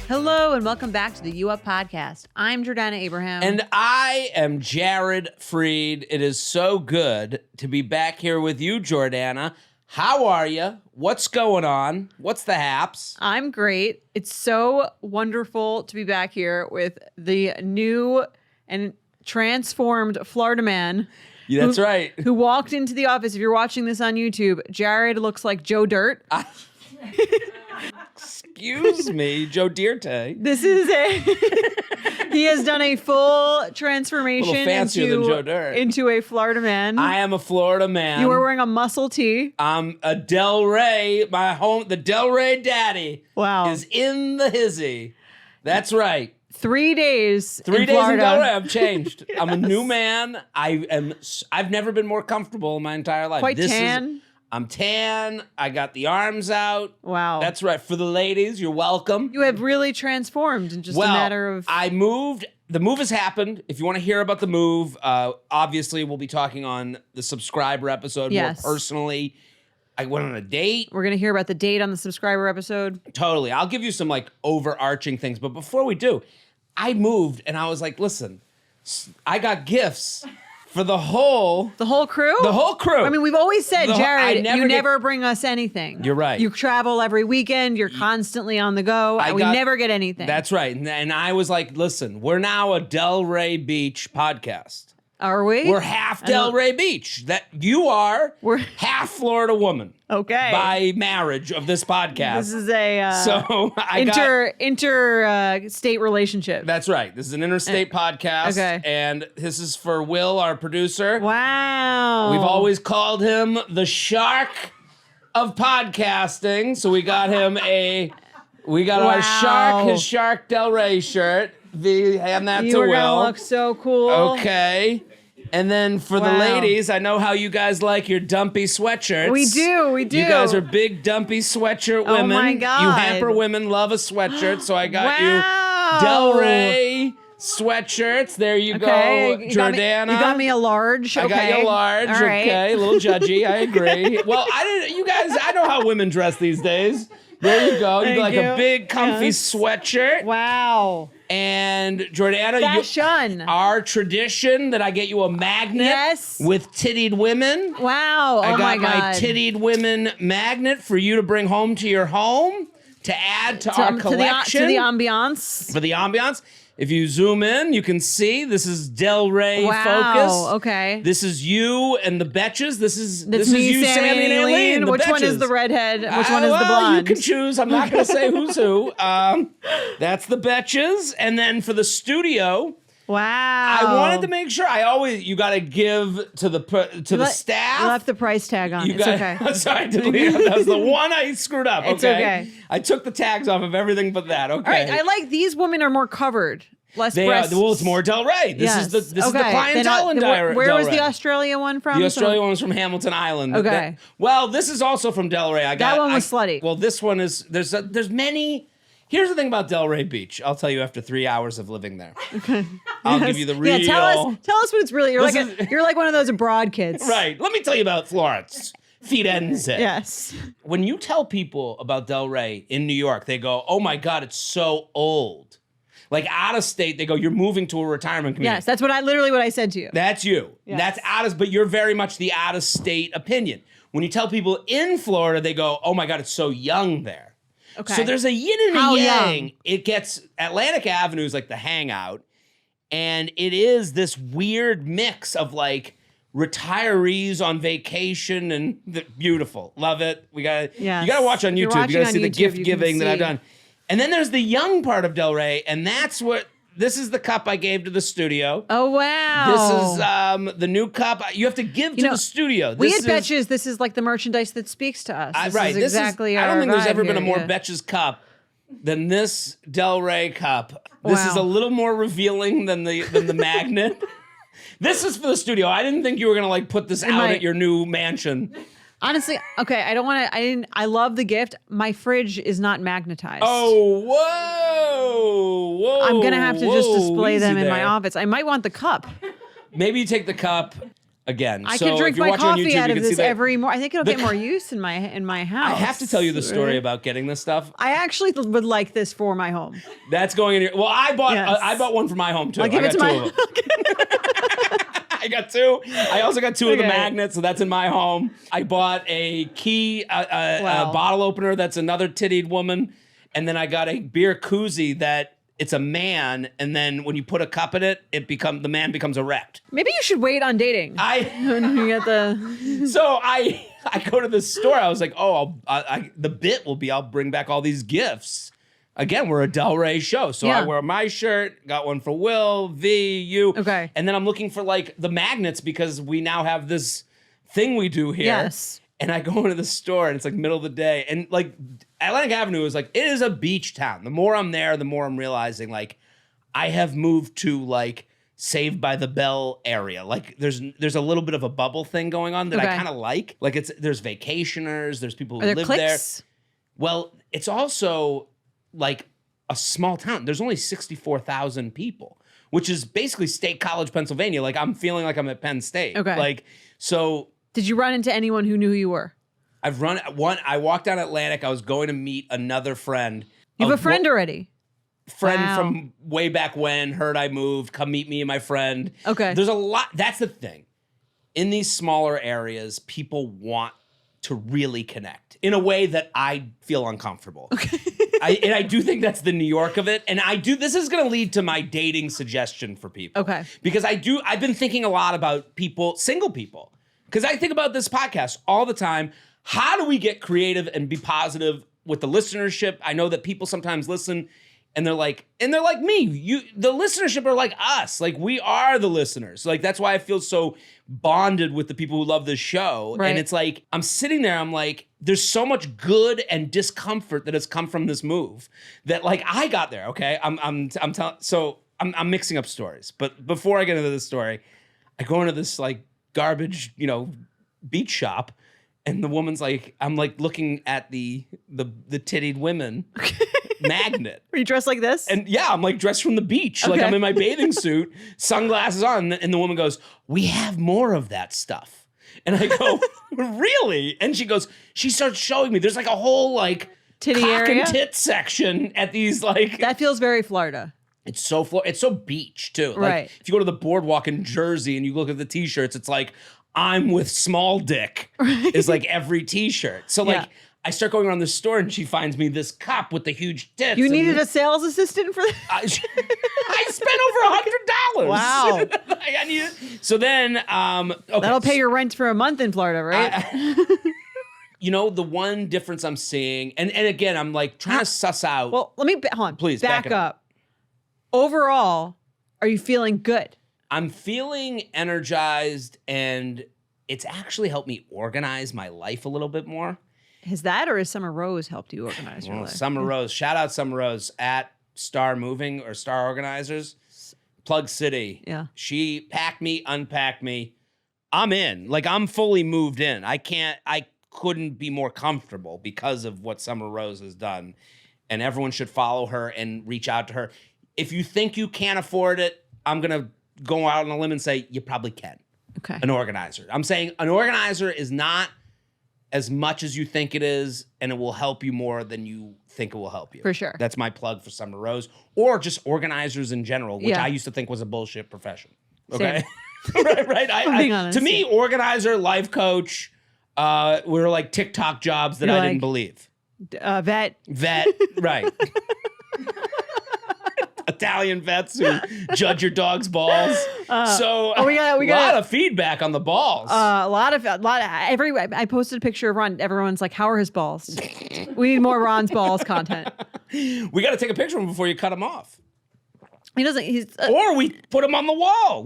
Hello and welcome back to the U Up Podcast. I'm Jordana Abraham. And I am Jared Freed. It is so good to be back here with you, Jordana. How are you? What's going on? What's the haps? I'm great. It's so wonderful to be back here with the new and transformed Florida man. Yeah, that's right. Who walked into the office. If you're watching this on YouTube, Jared looks like Joe Dirt. Excuse me, Joe Dirte. This is he has done a full transformation into a Florida man. I am a Florida man. You were wearing a muscle tee. I'm a Del Rey. The Del Rey daddy is in the hizzy. That's right. 3 days. 3 days Florida. in Del Rey. I've changed. I'm a new man. I've never been more comfortable in my entire life. Quite tan. I'm tan. I got the arms out. Wow. That's right. For the ladies, you're welcome. You have really transformed in just a matter of... I moved. The move has happened. If you want to hear about the move, obviously we'll be talking on the subscriber episode more personally. I went on a date. We're going to hear about the date on the subscriber episode. Totally. I'll give you some overarching things. But before we do, I moved and I was like, listen, I got gifts. For the whole crew? The whole crew. I mean, we've always said, Jared, you never bring us anything. You're right. You travel every weekend. You're constantly on the go. We never get anything. That's right. And I was like, listen, we're now a Del Rey Beach podcast. Are we? We're half Del Rey Beach. That you are. We're half Florida woman. Okay. By marriage of this podcast. This is a interstate relationship. That's right. This is an interstate podcast. Okay. And this is for Will, our producer. Wow. We've always called him the shark of podcasting. So we got him his Shark Del Rey shirt. Hand that to Will. You were gonna look so cool. Okay. And then for the ladies, I know how you guys like your dumpy sweatshirts. We do. You guys are big dumpy sweatshirt women. Oh my God. You hamper women love a sweatshirt, so I got you Del Rey sweatshirts. There you go, Jordana. You got me a large. I got you a large. All right. Okay, a little judgy. I agree. Well, I know how women dress these days. There you go. You got a big comfy sweatshirt. Wow. And Jordana, our tradition that I get you a magnet with tittied women. Wow. I got my tittied women magnet for you to bring home to your home to add to our collection. To the ambiance. For the ambiance. If you zoom in, you can see this is Del Rey focus. Okay. This is you and the Betches. This is you, Sammy and Aileen. Which one is the redhead? Which one is the blonde? You can choose. I'm not going to say who's who. That's the Betches. And then for the studio, I wanted to make sure. You got to give to the staff. You left the price tag on. It's okay. Sorry, that was the one I screwed up. It's okay. I took the tags off of everything but that. Okay. All right. I like these women are more covered. Less breasts. Well, it's more Del Rey. This is the clientele in Del Rey. Where was the Australia one from? The Australia one was from Hamilton Island. Okay. This is also from Del Rey. That one was slutty. Well, this one is. There's many. Here's the thing about Del Rey Beach. I'll tell you after 3 hours of living there. Okay. I'll give you the real. Yeah, tell us what it's really. You're like one of those abroad kids. Right. Let me tell you about Florence. Firenze. Yes. When you tell people about Del Rey in New York, they go, "Oh my God, it's so old." Like out of state, they go, "You're moving to a retirement community." Yes, that's literally what I said to you. That's you. Yes. That's but you're very much the out of state opinion. When you tell people in Florida, they go, "Oh my God, it's so young there." Okay. So there's a yin and a yang. It gets Atlantic Avenue is like the hangout, and it is this weird mix of like retirees on vacation and beautiful. Love it. You gotta watch on YouTube. You gotta see the gift giving that I've done. And then there's the young part of Del Rey, and this is the cup I gave to the studio. Oh, wow. This is the new cup you have to give to the studio. We at Betches, this is like the merchandise that speaks to us. This right. is exactly I don't think there's ever here, been a more Betches cup than this Del Rey cup. This is a little more revealing than the magnet. This is for the studio. I didn't think you were going to put this out at your new mansion. Honestly, okay, I love the gift. My fridge is not magnetized. Oh, whoa. I'm going to have to just display them in my office. I might want the cup. Maybe you take the cup. again. I so could drink if you're my watching on coffee YouTube, out you of can see this that. every morning. I think it'll get more use in my house. I have to tell you the story about getting this stuff. I actually would like this for my home. That's going in your. Well, I bought Yes. one for my home too. I'll give I it to got my. two of them. I got two. I also got two of the Okay. magnets, so that's in my home. I bought a key, a bottle opener that's another tittied woman, and then I got a beer koozie that it's a man, and then when you put a cup in it, the man becomes erect. Maybe you should wait on dating. When you get the. So I go to the store. I was like, oh, the bit will be I'll bring back all these gifts. Again, we're a Del Rey show. So I wear my shirt, got one for Will, V, you. Okay. And then I'm looking for like the magnets because we now have this thing we do here. Yes. And I go into the store and it's like middle of the day. And like Atlantic Avenue is like, it is a beach town. The more I'm there, the more I'm realizing like I have moved to like Saved by the Bell area. Like there's a little bit of a bubble thing going on that I kind of like. Like there's vacationers, there's people who live cliques? there. Well, it's also like a small town. There's only 64,000 people, which is basically State College, Pennsylvania. Like I'm feeling like I'm at Penn State. Okay. Like, so. Did you run into anyone who knew who you were? I walked down Atlantic. I was going to meet another friend. You have a friend already? Friend from way back when, heard I moved, come meet me and my friend. Okay. There's a lot. That's the thing. In these smaller areas, people want to really connect in a way that I feel uncomfortable. Okay. I do think that's the New York of it. And this is going to lead to my dating suggestion for people. Okay. Because I've been thinking a lot about people, single people. Because I think about this podcast all the time. How do we get creative and be positive with the listenership? I know that people sometimes listen and they're like me. The listenership are like us. Like we are the listeners. Like that's why I feel so bonded with the people who love this show. Right. And it's like I'm sitting there. I'm like, there's so much good and discomfort that has come from this move that like I got there. Okay, I'm telling. So I'm mixing up stories. But before I get into this story, I go into this like garbage, beach shop. And the woman's like, I'm like looking at the tittied women magnet. Were you dressed like this? And yeah, I'm like dressed from the beach. Okay. Like I'm in my bathing suit, sunglasses on. And the woman goes, we have more of that stuff. And I go, really? And she starts showing me. There's like a whole like titty cock area? and tit section at these like. That feels very Florida. It's so beach too. Like Right. if you go to the boardwalk in Jersey and you look at the t-shirts, it's like, I'm with small dick is like every t-shirt. So like I start going around the store and she finds me this cup with the huge tits. You needed a sales assistant for that? I spent over $100. Wow. I needed. So then, okay. That'll pay your rent for a month in Florida, right? The one difference I'm seeing, and again, I'm like trying to suss out. Well, let me, hold on. Please, back up. Overall, are you feeling good? I'm feeling energized, and it's actually helped me organize my life a little bit more. Has that or has Summer Rose helped you organize your life? Summer Rose. Shout out Summer Rose at Star Moving or Star Organizers. Plug City. Yeah. She packed me, unpacked me. I'm in. Like I'm fully moved in. I couldn't be more comfortable because of what Summer Rose has done. And everyone should follow her and reach out to her. If you think you can't afford it, I'm going to go out on a limb and say you probably can. Okay. An organizer. I'm saying an organizer is not as much as you think it is, and it will help you more than you think it will help you. For sure. That's my plug for Summer Rose, or just organizers in general, which I used to think was a bullshit profession. Okay, right. Being honest. To me, organizer, life coach, were like TikTok jobs that I didn't believe. Vet, right. Italian vets who judge your dog's balls. We got a lot of feedback on the balls. I posted a picture of Ron. Everyone's like, how are his balls? We need more Ron's balls content. We got to take a picture of him before you cut him off. He doesn't, or we put him on the wall.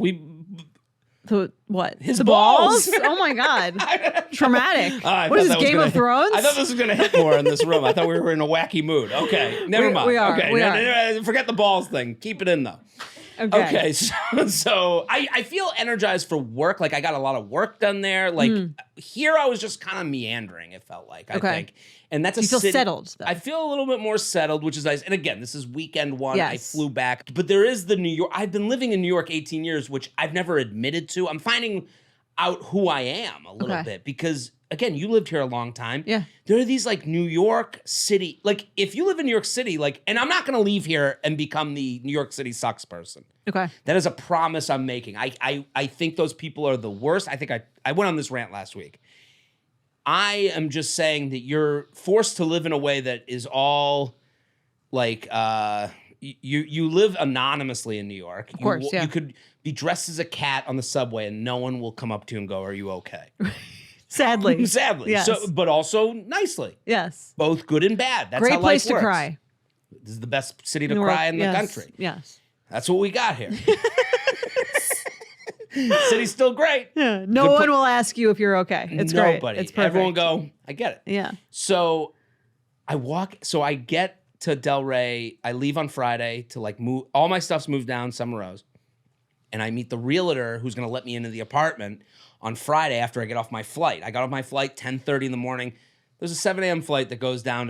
What? His balls? Oh my God. Traumatic. What is this, Game of Thrones? I thought this was going to hit more in this room. I thought we were in a wacky mood. Okay, never mind. We are. Okay, we are. Forget the balls thing. Keep it in though. Okay, so I feel energized for work. Like I got a lot of work done there. Like here I was just kind of meandering, it felt like, I think. And that's you feel settled, though. I feel a little bit more settled, which is nice. And again, this is weekend one. Yes. I flew back. But there is the New York. I've been living in New York 18 years, which I've never admitted to. I'm finding out who I am a little Okay. bit because, again, you lived here a long time. Yeah. There are these like New York City, like if you live in New York City, like, and I'm not going to leave here and become the New York City sucks person. Okay. That is a promise I'm making. I think those people are the worst. I think I went on this rant last week. I am just saying that you're forced to live in a way that is all like, you live anonymously in New York. Of course, yeah. You could be dressed as a cat on the subway and no one will come up to you and go, "Are you okay?" Sadly. Sadly. Yes. So, but also nicely. Yes. Both good and bad. That's Great how place life works. to cry. This is the best city to In the cry world. in the Yes. country. Yes. That's what we got here. City's still great. Yeah. No Good one will ask you if you're okay. It's Nobody. great. It's perfect. Everyone go, "I get it." Yeah. So I get to Del Rey. I leave on Friday to like move. All my stuff's moved down Summer Rose. And I meet the realtor who's going to let me into the apartment on Friday after I get off my flight. I got off my flight 10:30 in the morning. There's a 7 a.m. flight that goes down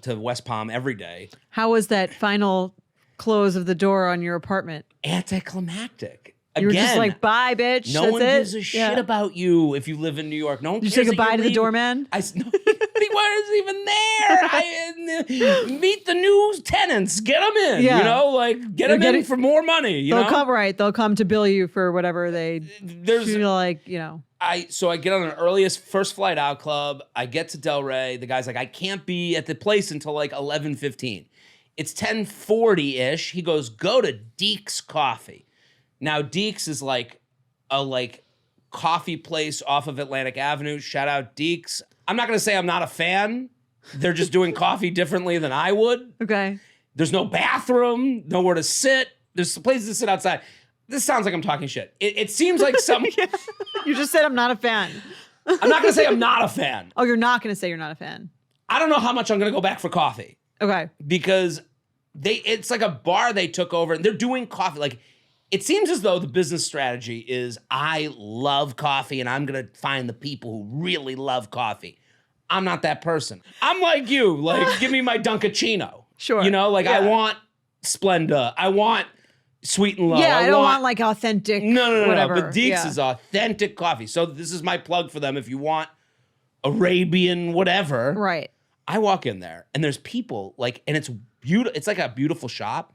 to West Palm every day. How was that final close of the door on your apartment? Anticlimactic. You were just Again, like, bye, bitch. no That's one it? gives a shit about you if you live in New York. No one Did you cares say that goodbye you're to the leaving. doorman? Nobody was even there. Meet the new tenants. Get them in. Yeah. You know, like get them in for more money. You They'll know, come right. They'll come to bill you for whatever they feel like, you know. So I get on the earliest first flight out club. I get to Del Rey. The guy's like, "I can't be at the place until like 11:15. It's 10:40-ish. He goes, "Go to Deek's Coffee." Now, Deek's is like a coffee place off of Atlantic Avenue. Shout out Deek's. I'm not going to say I'm not a fan. They're just doing coffee differently than I would. Okay. There's no bathroom, nowhere to sit. There's places to sit outside. This sounds like I'm talking shit. It seems like some... You just said I'm not a fan. I'm not going to say I'm not a fan. Oh, you're not going to say you're not a fan. I don't know how much I'm going to go back for coffee. Okay. Because it's like a bar they took over and they're doing coffee. Like, it seems as though the business strategy is I love coffee and I'm going to find the people who really love coffee. I'm not that person. I'm like you. Like, give me my Dunkachino. Sure. You know, like Yeah. I want Splenda. I want Sweet and Low. Yeah, I don't want like authentic whatever. No. But Deek's Yeah. is authentic coffee. So this is my plug for them. If you want Arabian whatever. Right. I walk in there and there's people like, and it's beautiful. It's like a beautiful shop.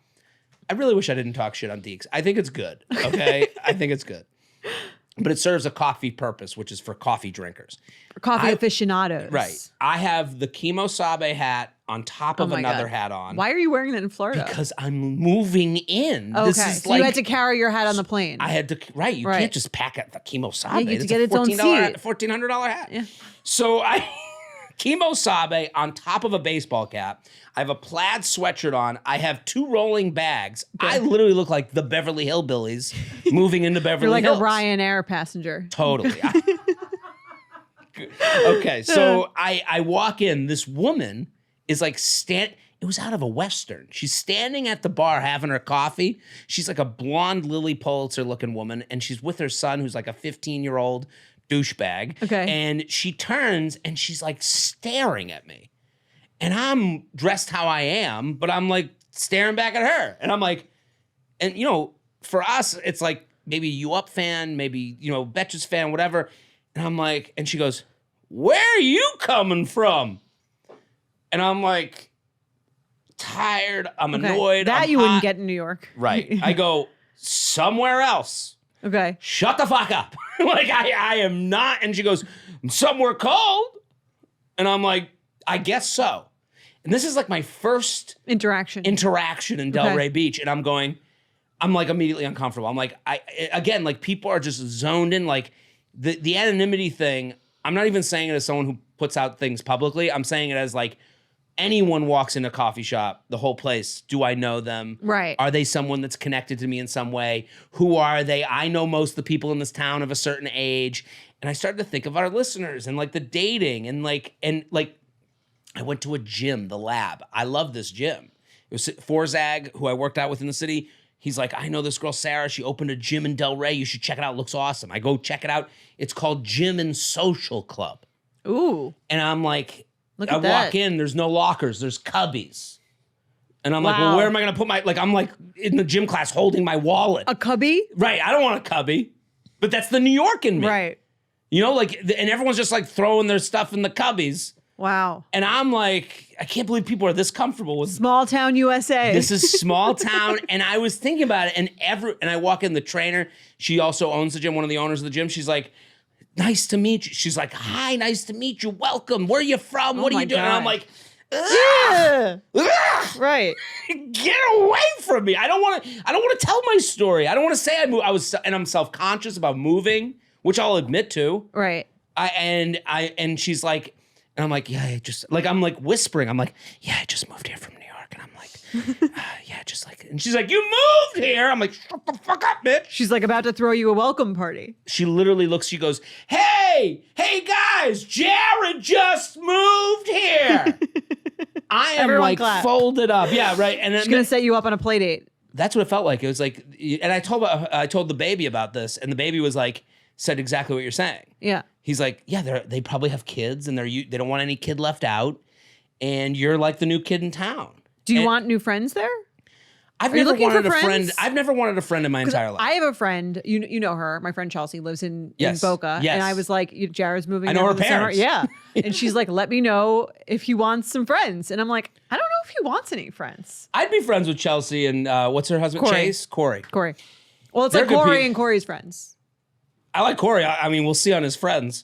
I really wish I didn't talk shit on Deek's. I think it's good. Okay. I think it's good. But it serves a coffee purpose, which is for coffee drinkers. For coffee aficionados. Right. I have the Kimosabe hat on top of my another God. hat on. Why are you wearing that in Florida? Because I'm moving in. Okay. This is So you had to carry your hat on the plane. I had to, right. You Right. can't just pack at the Kimosabe. Yeah, you get to It's get a its own $14 seat. $1,400 hat. Yeah. So Kimosabe on top of a baseball cap. I have a plaid sweatshirt on. I have 2 rolling bags. I literally look like the Beverly Hillbillies moving into Beverly You're like Hills. a Ryanair passenger. Totally. Okay, so I walk in. This woman is like it was out of a Western. She's standing at the bar having her coffee. She's like a blonde Lily Pulitzer looking woman, and she's with her son who's like a 15-year-old douchebag. Okay. And she turns and she's like staring at me. And I'm dressed how I am, but I'm like staring back at her. And I'm like, and you know, for us, it's like maybe You Up fan, maybe, you know, Betches fan, whatever. And I'm like, and she goes, "Where are you coming from?" And I'm like, tired, I'm annoyed. That I'm you hot. wouldn't get in New York. Right. I go, somewhere else. Okay. Shut the fuck up. Like, I am not. And she goes, "Somewhere cold?" And I'm like, I guess so. And this is like my first Interaction in Delray Beach. And I'm like immediately uncomfortable. I'm like, again, like people are just zoned in. Like the anonymity thing, I'm not even saying it as someone who puts out things publicly. I'm saying it as like anyone walks in a coffee shop, the whole place. Do I know them? Right. Are they someone that's connected to me in some way? Who are they? I know most of the people in this town of a certain age. And I started to think of our listeners and like the dating and like I went to a gym, the Lab. I love this gym. It was Forzag, who I worked out with in the city. He's like, "I know this girl, Sarah. She opened a gym in Del Rey. You should check it out. It looks awesome." I go check it out. It's called Gym and Social Club. Ooh. And I'm like, Look I at that. walk in, there's no lockers, there's cubbies. And I'm like, Wow. well, where am I going to put I'm like in the gym class holding my wallet. A cubby? Right, I don't want a cubby. But that's the New York in me. Right. You know, like, and everyone's just like throwing their stuff in the cubbies. Wow. And I'm like, I can't believe people are this comfortable with small town USA. This is small town. And I was thinking about it, and I walk in, the trainer, she also owns the gym, one of the owners of the gym. She's like, nice to meet you. She's like, hi, nice to meet you. Welcome. Where are you from? What are you doing? And I'm like, ugh, ugh, right. get away from me. I don't want to tell my story. I don't want to say I'm self-conscious about moving, which I'll admit to. Right. And she's like, and I'm like, yeah, I'm like whispering. I'm like, yeah, I just moved here from New York. And I'm like, yeah, just like, and she's like, you moved here? I'm like, shut the fuck up, bitch. She's like about to throw you a welcome party. She literally looks, she goes, hey guys, Jared just moved here. I am Everyone like clap. folded up. Yeah, right. And then she's going to set you up on a play date. That's what it felt like. It was like, and I told the baby about this, and the baby was like, said exactly what you're saying. Yeah. He's like, yeah, they probably have kids, and they don't want any kid left out, and you're like the new kid in town. Do you want new friends there? I've never wanted a friend. I've never wanted a friend in my entire life. I have a friend, you know her, my friend Chelsea lives in Boca. Yes. And I was like, Jared's moving. I know her parents. Yeah. And she's like, let me know if he wants some friends. And I'm like, I don't know if he wants any friends. I'd be friends with Chelsea and what's her husband? Corey. Chase? Corey. Well, it's They're like good Corey people. and Corey's friends. I like Corey. I mean, we'll see on his friends.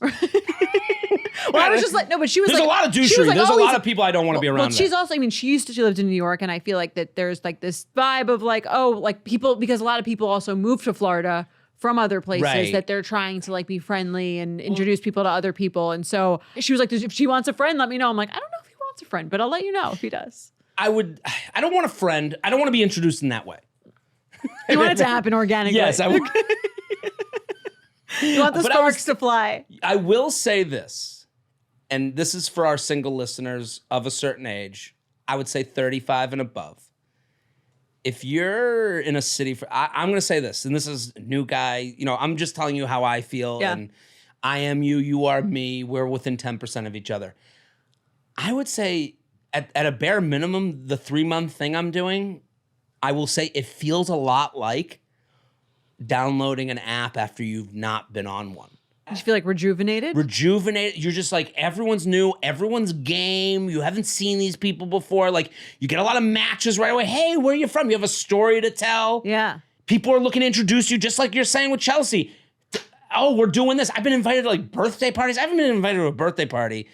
Well, I was just like, no, but she was There's like, a lot of douchery. Like, There's a lot of people I don't want to be around. Well, she's also, I mean, she lived in New York, and I feel like that there's like this vibe of like, oh, like people, because a lot of people also move to Florida from other places, right, that they're trying to like be friendly and introduce people to other people. And so she was like, if she wants a friend, let me know. I'm like, I don't know if he wants a friend, but I'll let you know if he does. I don't want a friend. I don't want to be introduced in that way. You want it to happen organically. Yes, I would. You want the sparks to fly. I will say this, and this is for our single listeners of a certain age. I would say 35 and above. If you're in a city, I'm going to say this, and this is a new guy. You know, I'm just telling you how I feel, and I am you, you are me. We're within 10% of each other. I would say at a bare minimum, the 3-month thing I'm doing, I will say it feels a lot like downloading an app after you've not been on one. You feel like rejuvenated? Rejuvenated. You're just like, everyone's new, everyone's game. You haven't seen these people before. Like, you get a lot of matches right away. Hey, where are you from? You have a story to tell. Yeah. People are looking to introduce you, just like you're saying with Chelsea. Oh, we're doing this. I've been invited to like birthday parties. I haven't been invited to a birthday party.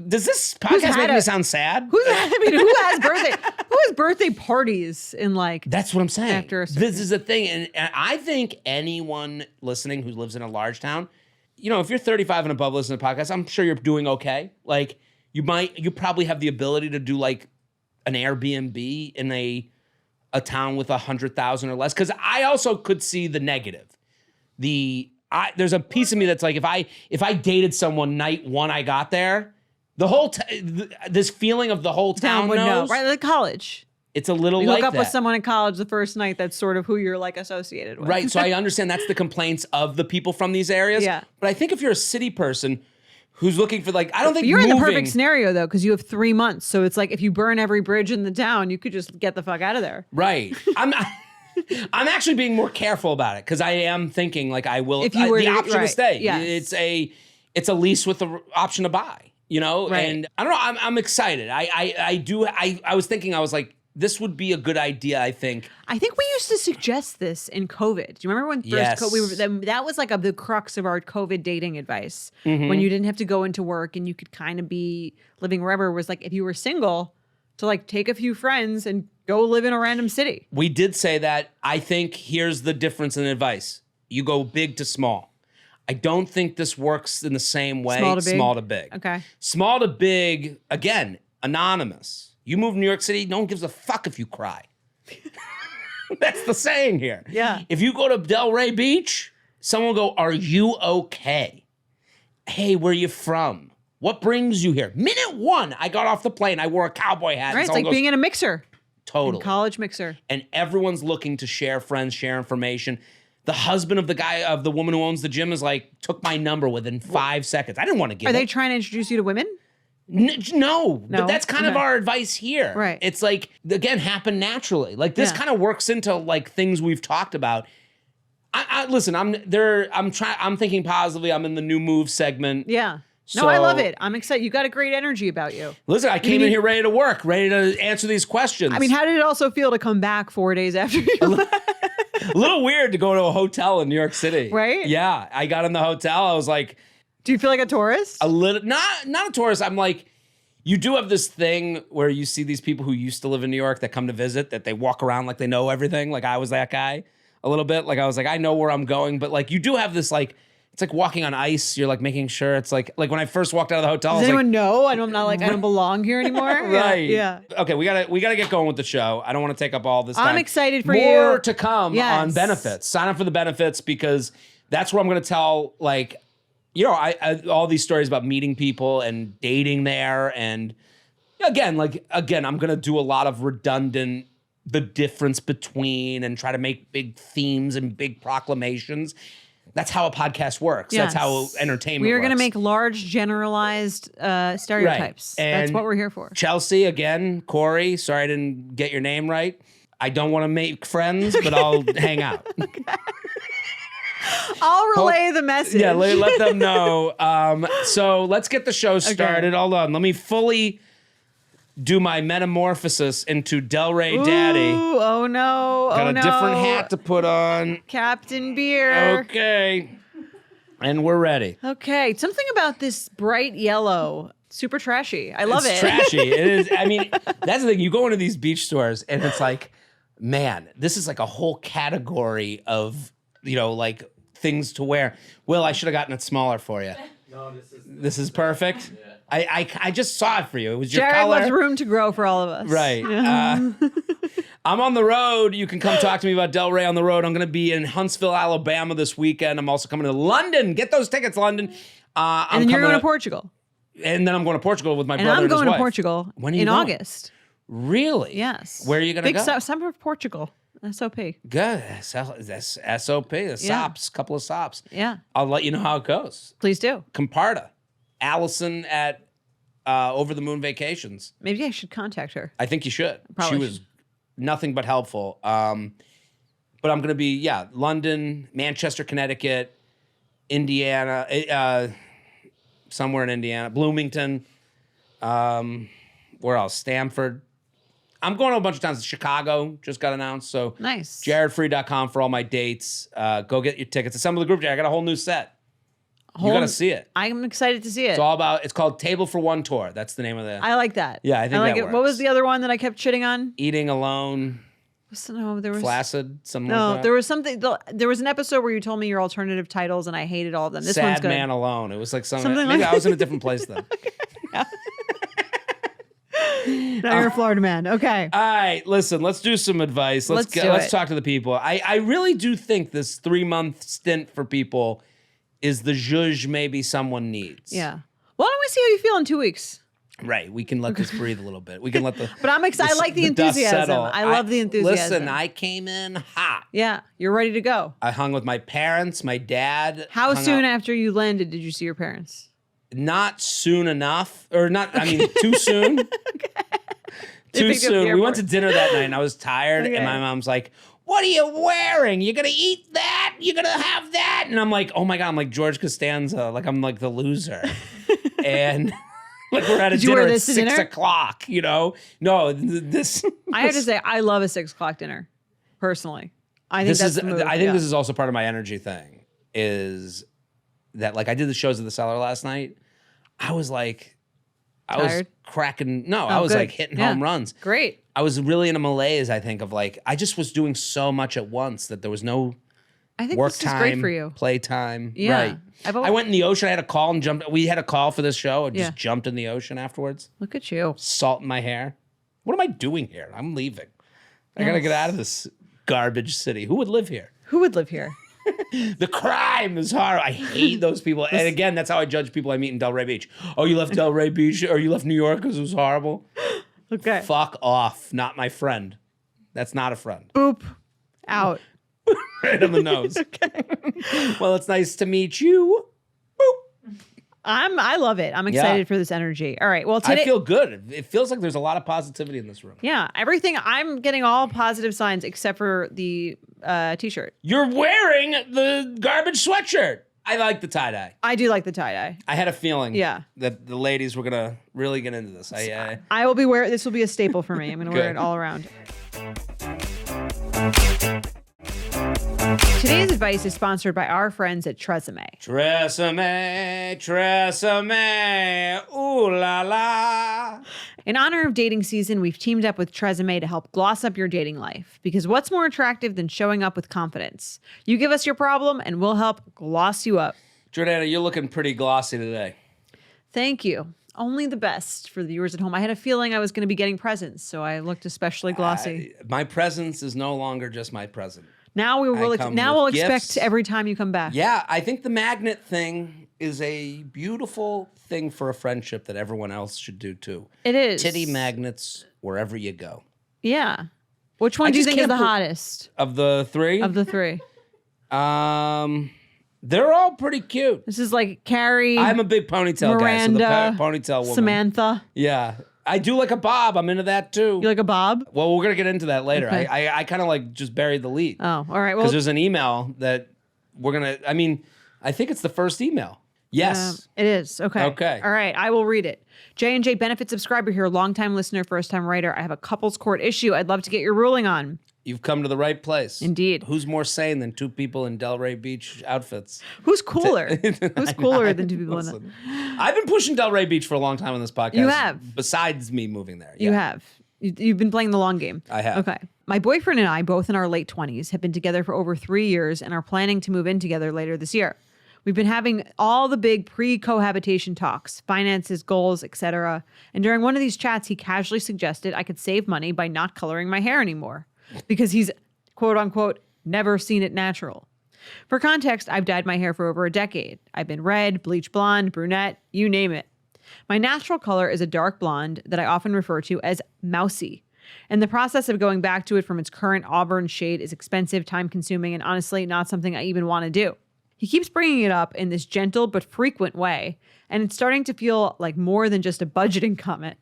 Does this podcast make me sound sad? Who has birthday parties in like? That's what I'm saying. After this is the thing, and I think anyone listening who lives in a large town, you know, if you're 35 and above listening to podcasts, I'm sure you're doing okay. Like you probably have the ability to do like an Airbnb in a town with 100,000 or less. Because I also could see the negative. There's a piece of me that's like, if I dated someone night one I got there. The whole this feeling of the whole town would know, knows. right? Like college. It's a little you like hook up that. with someone in college the first night. That's sort of who you're like associated with. Right. So I understand that's the complaints of the people from these areas. Yeah. But I think if you're a city person who's looking for like, I don't think you're moving, in the perfect scenario though, because you have 3 months. So it's like if you burn every bridge in the town, you could just get the fuck out of there. Right. I'm actually being more careful about it because I am thinking like I will. If you were the option to stay. Yes. It's a lease with the option to buy. You know, right. And I don't know. I'm excited. I was thinking. I was like, this would be a good idea. I think we used to suggest this in COVID. Do you remember when first COVID? That was like the crux of our COVID dating advice. Mm-hmm. When you didn't have to go into work and you could kind of be living wherever. Was like if you were single, to like take a few friends and go live in a random city. We did say that. I think here's the difference in advice. You go big to small. I don't think this works in the same way. Small to big. Okay. Small to big, again, anonymous. You move to New York City, no one gives a fuck if you cry. That's the saying here. Yeah. If you go to Delray Beach, someone will go, are you okay? Hey, where are you from? What brings you here? Minute one, I got off the plane. I wore a cowboy hat. Right, it's like being in a mixer. Totally. College mixer. And everyone's looking to share friends, share information. The husband of the woman who owns the gym is like, took my number within 5 seconds. I didn't want to give it. Are they trying to introduce you to women? No, but that's kind of our advice here. Right. It's like, again, happen naturally. Like this kind of works into like things we've talked about. Listen, I'm thinking positively. I'm in the new move segment. Yeah. No, So, I love it. I'm excited. You got a great energy about you. Listen, I came in here ready to work, ready to answer these questions. I mean, how did it also feel to come back 4 days after you left? a little weird to go to a hotel in New York City. Right? Yeah. I got in the hotel. I was like, Do you feel like a tourist? a little, not a tourist. I'm like, you do have this thing where you see these people who used to live in New York that come to visit, that they walk around like they know everything. Like I was that guy a little bit. Like I was like, I know where I'm going. But like you do have this like, it's like walking on ice. You're like making sure it's like when I first walked out of the hotel. Does I was anyone like, know? I don't belong here anymore. right. Yeah. Okay, we gotta get going with the show. I don't want to take up all this time. I'm excited for More you. to come on benefits. Sign up for the benefits because that's where I'm gonna tell like, I all these stories about meeting people and dating there. And again, I'm gonna do a lot of redundant, the difference between, and try to make big themes and big proclamations. That's how a podcast works. Yes. That's how entertainment We are works. going to make large generalized stereotypes. Right. That's And what we're here for. Chelsea, again, Corey, sorry I didn't get your name right. I don't want to make friends, but I'll hang out. I'll relay the message. Yeah, let them know. So let's get the show started. Hold on. Let me fully do my metamorphosis into Delray Daddy. Ooh, oh no. Got oh a no. different hat to put on. Captain Beer. Okay. And we're ready. Okay. Something about this bright yellow. Super trashy. I love It's it. trashy. It is. I mean, that's the thing. You go into these beach stores and it's like, man, this is like a whole category of, like things to wear. Will, I should have gotten it smaller for you. No, This is perfect. Yeah. I just saw it for you. It was your Jared color. left room to grow for all of us. Right. I'm on the road. You can come talk to me about Delray on the road. I'm going to be in Huntsville, Alabama this weekend. I'm also coming to London. Get those tickets, London. And then you're going to Portugal. And then I'm going to Portugal with my And brother I'm and his going to wife. Portugal When are you in going? August. Really? Yes. Where are you going to go? Big summer of Portugal. SOP. Good. That's SOP. The sops. Couple of sops. Yeah. I'll let you know how it goes. Please do. Comparta. Allison at Over the Moon Vacations. Maybe I should contact her. I think you should. Probably She was nothing but helpful. But I'm going to be, London, Manchester, Connecticut, Indiana, somewhere in Indiana, Bloomington, where else? Stanford. I'm going to a bunch of towns. Chicago just got announced. So Nice. jaredfree.com for all my dates. Go get your tickets. Assemble the group chat. I got a whole new set. You got to see it. I'm excited to see it. It's called Table for One Tour. That's the name of the I like that. Yeah, I think like that it. What works. was the other one that I kept shitting on? Eating Alone, There was Flaccid, something no. like that. There was something. There was an episode where you told me your alternative titles, and I hated all of them. This Sad one's good. Man Alone. It was like something Something maybe like I was in a different place then. Now you're a Florida man. Okay. All right, listen, let's do some advice. Let's do it. talk to the people. I really do think this 3-month stint for people is the zhuzh maybe someone needs. Yeah. Why don't we see how you feel in 2 weeks? Right. We can let this breathe a little bit. We can let the But I'm excited. I like the dust enthusiasm. settle. I love the enthusiasm. Listen, I came in hot. Yeah, you're ready to go. I hung with my parents, my dad. How hung soon out- after you landed did you see your parents? Not soon enough. Or not, I mean, too soon. They Too picked you up at the soon. We went to airport. dinner that night and I was tired. Okay. And my mom's like, what are you wearing? You're going to eat that? You're going to have that? And I'm like, oh my God, I'm like George Costanza. Like, I'm like the loser. And like we're at a Did you wear dinner at this to 6 dinner? o'clock, No, this. I have to say, I love a 6 o'clock dinner, personally. I think This that's is, the move. I think yeah. this is also part of my energy thing is that like I did the shows at the Cellar last night. I was like, I Tired? was cracking. No, I was good. like hitting Yeah. home runs. Great. I was really in a malaise, I think, of like, I just was doing so much at once that there was no I think work this time, is great for you. play time. Yeah. Right. I've I went in the ocean. I had a call and jumped. We had a call for this show. I just Yeah. jumped in the ocean afterwards. Look at you. Salt in my hair. What am I doing here? I'm leaving. I got to get out of this garbage city. Who would live here? Who would live here? The crime is hard. I hate those people. And again, that's how I judge people I meet in Delray Beach. Oh, you left Delray Beach or you left New York because it was horrible? Okay. Fuck off. Not my friend. That's not a friend. Boop. Out. Right on the nose. Okay. Well, it's nice to meet you. Boop. I love it. I'm excited for this energy. All right. Well, I today. feel good. It feels like there's a lot of positivity in this room. Yeah, everything. I'm getting all positive signs except for the t-shirt. You're wearing the garbage sweatshirt. I like the tie-dye. I do like the tie-dye. I had a feeling Yeah. that the ladies were going to really get into this. I will be wearing, this will be a staple for me. I'm going to wear it all around. Today's advice is sponsored by our friends at Tresemme. Tresemme, ooh la la. In honor of dating season, we've teamed up with Tresemme to help gloss up your dating life. Because what's more attractive than showing up with confidence? You give us your problem and we'll help gloss you up. Jordana, you're looking pretty glossy today. Thank you. Only the best for the viewers at home. I had a feeling I was going to be getting presents, so I looked especially glossy. My presence is no longer just my present. Now we'll expect every time you come back. Yeah, I think the magnet thing is a beautiful thing for a friendship that everyone else should do too. It is. Titty magnets wherever you go. Yeah. Which one do you think is the hottest? Of the three? Of the three. They're all pretty cute. This is like Carrie. I'm a big ponytail Miranda, guy, so the ponytail woman. Samantha. Yeah. I do like a bob. I'm into that too. You like a bob? Well, we're going to get into that later. Okay. I kind of like just buried the lead. Oh, all right. Well, because there's an email that we're going to, I think it's the first email. Yes. It is. Okay. Okay. All right. I will read it. J&J benefit subscriber here, longtime listener, first time writer. I have a couples court issue I'd love to get your ruling on. You've come to the right place. Indeed. Who's more sane than two people in Delray Beach outfits? Who's cooler? Who's cooler than two people Listen, I've been pushing Delray Beach for a long time on this podcast. You have. Besides me moving there. You have. You've been playing the long game. I have. Okay. My boyfriend and I, both in our late 20s, have been together for over 3 years and are planning to move in together later this year. We've been having all the big pre-cohabitation talks, finances, goals, etc. And during one of these chats, he casually suggested I could save money by not coloring my hair anymore because he's, quote unquote, never seen it natural. For context, I've dyed my hair for over a decade. I've been red, bleach blonde, brunette, you name it. My natural color is a dark blonde that I often refer to as mousy. And the process of going back to it from its current auburn shade is expensive, time-consuming, and honestly not something I even want to do. He keeps bringing it up in this gentle but frequent way, and it's starting to feel like more than just a budgeting comment.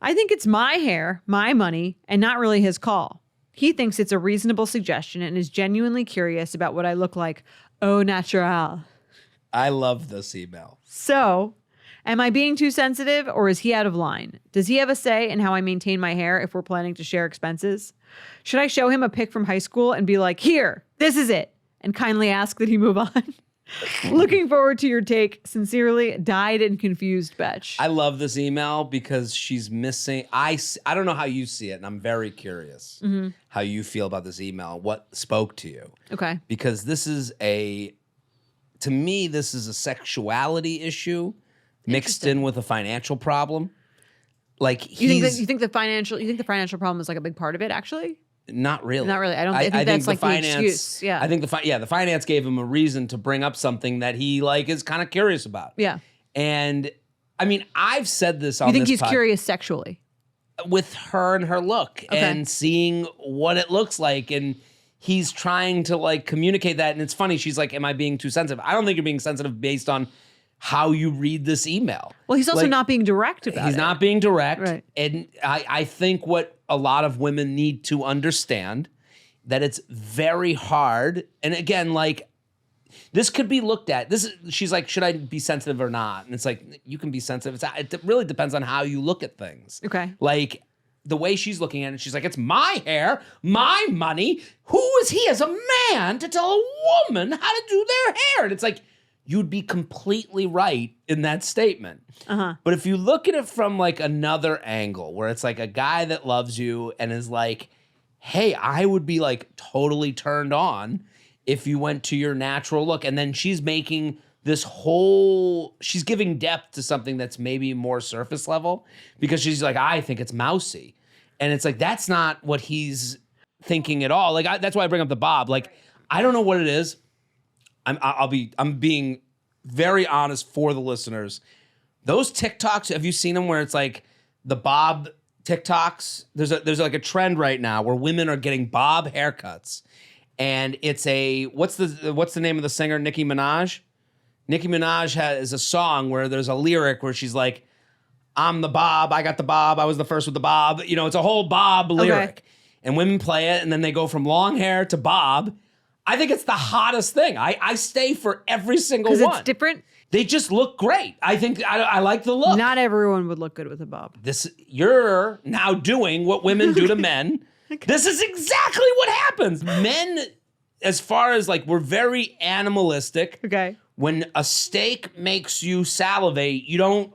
I think it's my hair, my money, and not really his call. He thinks it's a reasonable suggestion and is genuinely curious about what I look like au naturel. I love this email. So, am I being too sensitive or is he out of line? Does he have a say in how I maintain my hair if we're planning to share expenses? Should I show him a pic from high school and be like, here, this is it, and kindly ask that he move on? Looking forward to your take. Sincerely, dyed and confused Betch. I love this email because she's missing. I don't know how you see it, and I'm very curious how you feel about this email. What spoke to you? Okay. Because this is to me, this is a sexuality issue mixed in with a financial problem. Like you think the financial problem is like a big part of it, actually? Not really. Not really. I think that's like the excuse. Yeah. I think the finance gave him a reason to bring up something that he is kind of curious about. Yeah. And I've said this on this. You think he's curious sexually? With her and her look and seeing what it looks like, and he's trying to communicate that. And it's funny. She's like, "Am I being too sensitive?" I don't think you're being sensitive based on how you read this email. Well, he's also not being direct about it. He's not being direct. Right. And I think what a lot of women need to understand that it's very hard. And again, this could be looked at. She's like, should I be sensitive or not? And it's like, you can be sensitive. It really depends on how you look at things. Okay. The way she's looking at it, she's like, it's my hair, my money. Who is he as a man to tell a woman how to do their hair? And it's like, you'd be completely right in that statement. Uh-huh. But if you look at it from another angle where it's a guy that loves you and is like, hey, I would be totally turned on if you went to your natural look. And then she's making she's giving depth to something that's maybe more surface level because she's like, I think it's mousy. And it's that's not what he's thinking at all. That's why I bring up the bob. I don't know what it is. I'm being very honest for the listeners. Those TikToks, have you seen them where it's the bob TikToks? There's a trend right now where women are getting bob haircuts, and it's what's the name of the singer? Nicki Minaj. Nicki Minaj has a song where there's a lyric where she's like, "I'm the bob, I got the bob, I was the first with the bob." It's a whole bob lyric. and women play it, and then they go from long hair to bob. I think it's the hottest thing. I stay for every single one. Because it's different? They just look great. I think I like the look. Not everyone would look good with a bob. You're now doing what women do to men. Okay. This is exactly what happens. Men, as far as like, we're very animalistic. Okay. When a steak makes you salivate, you don't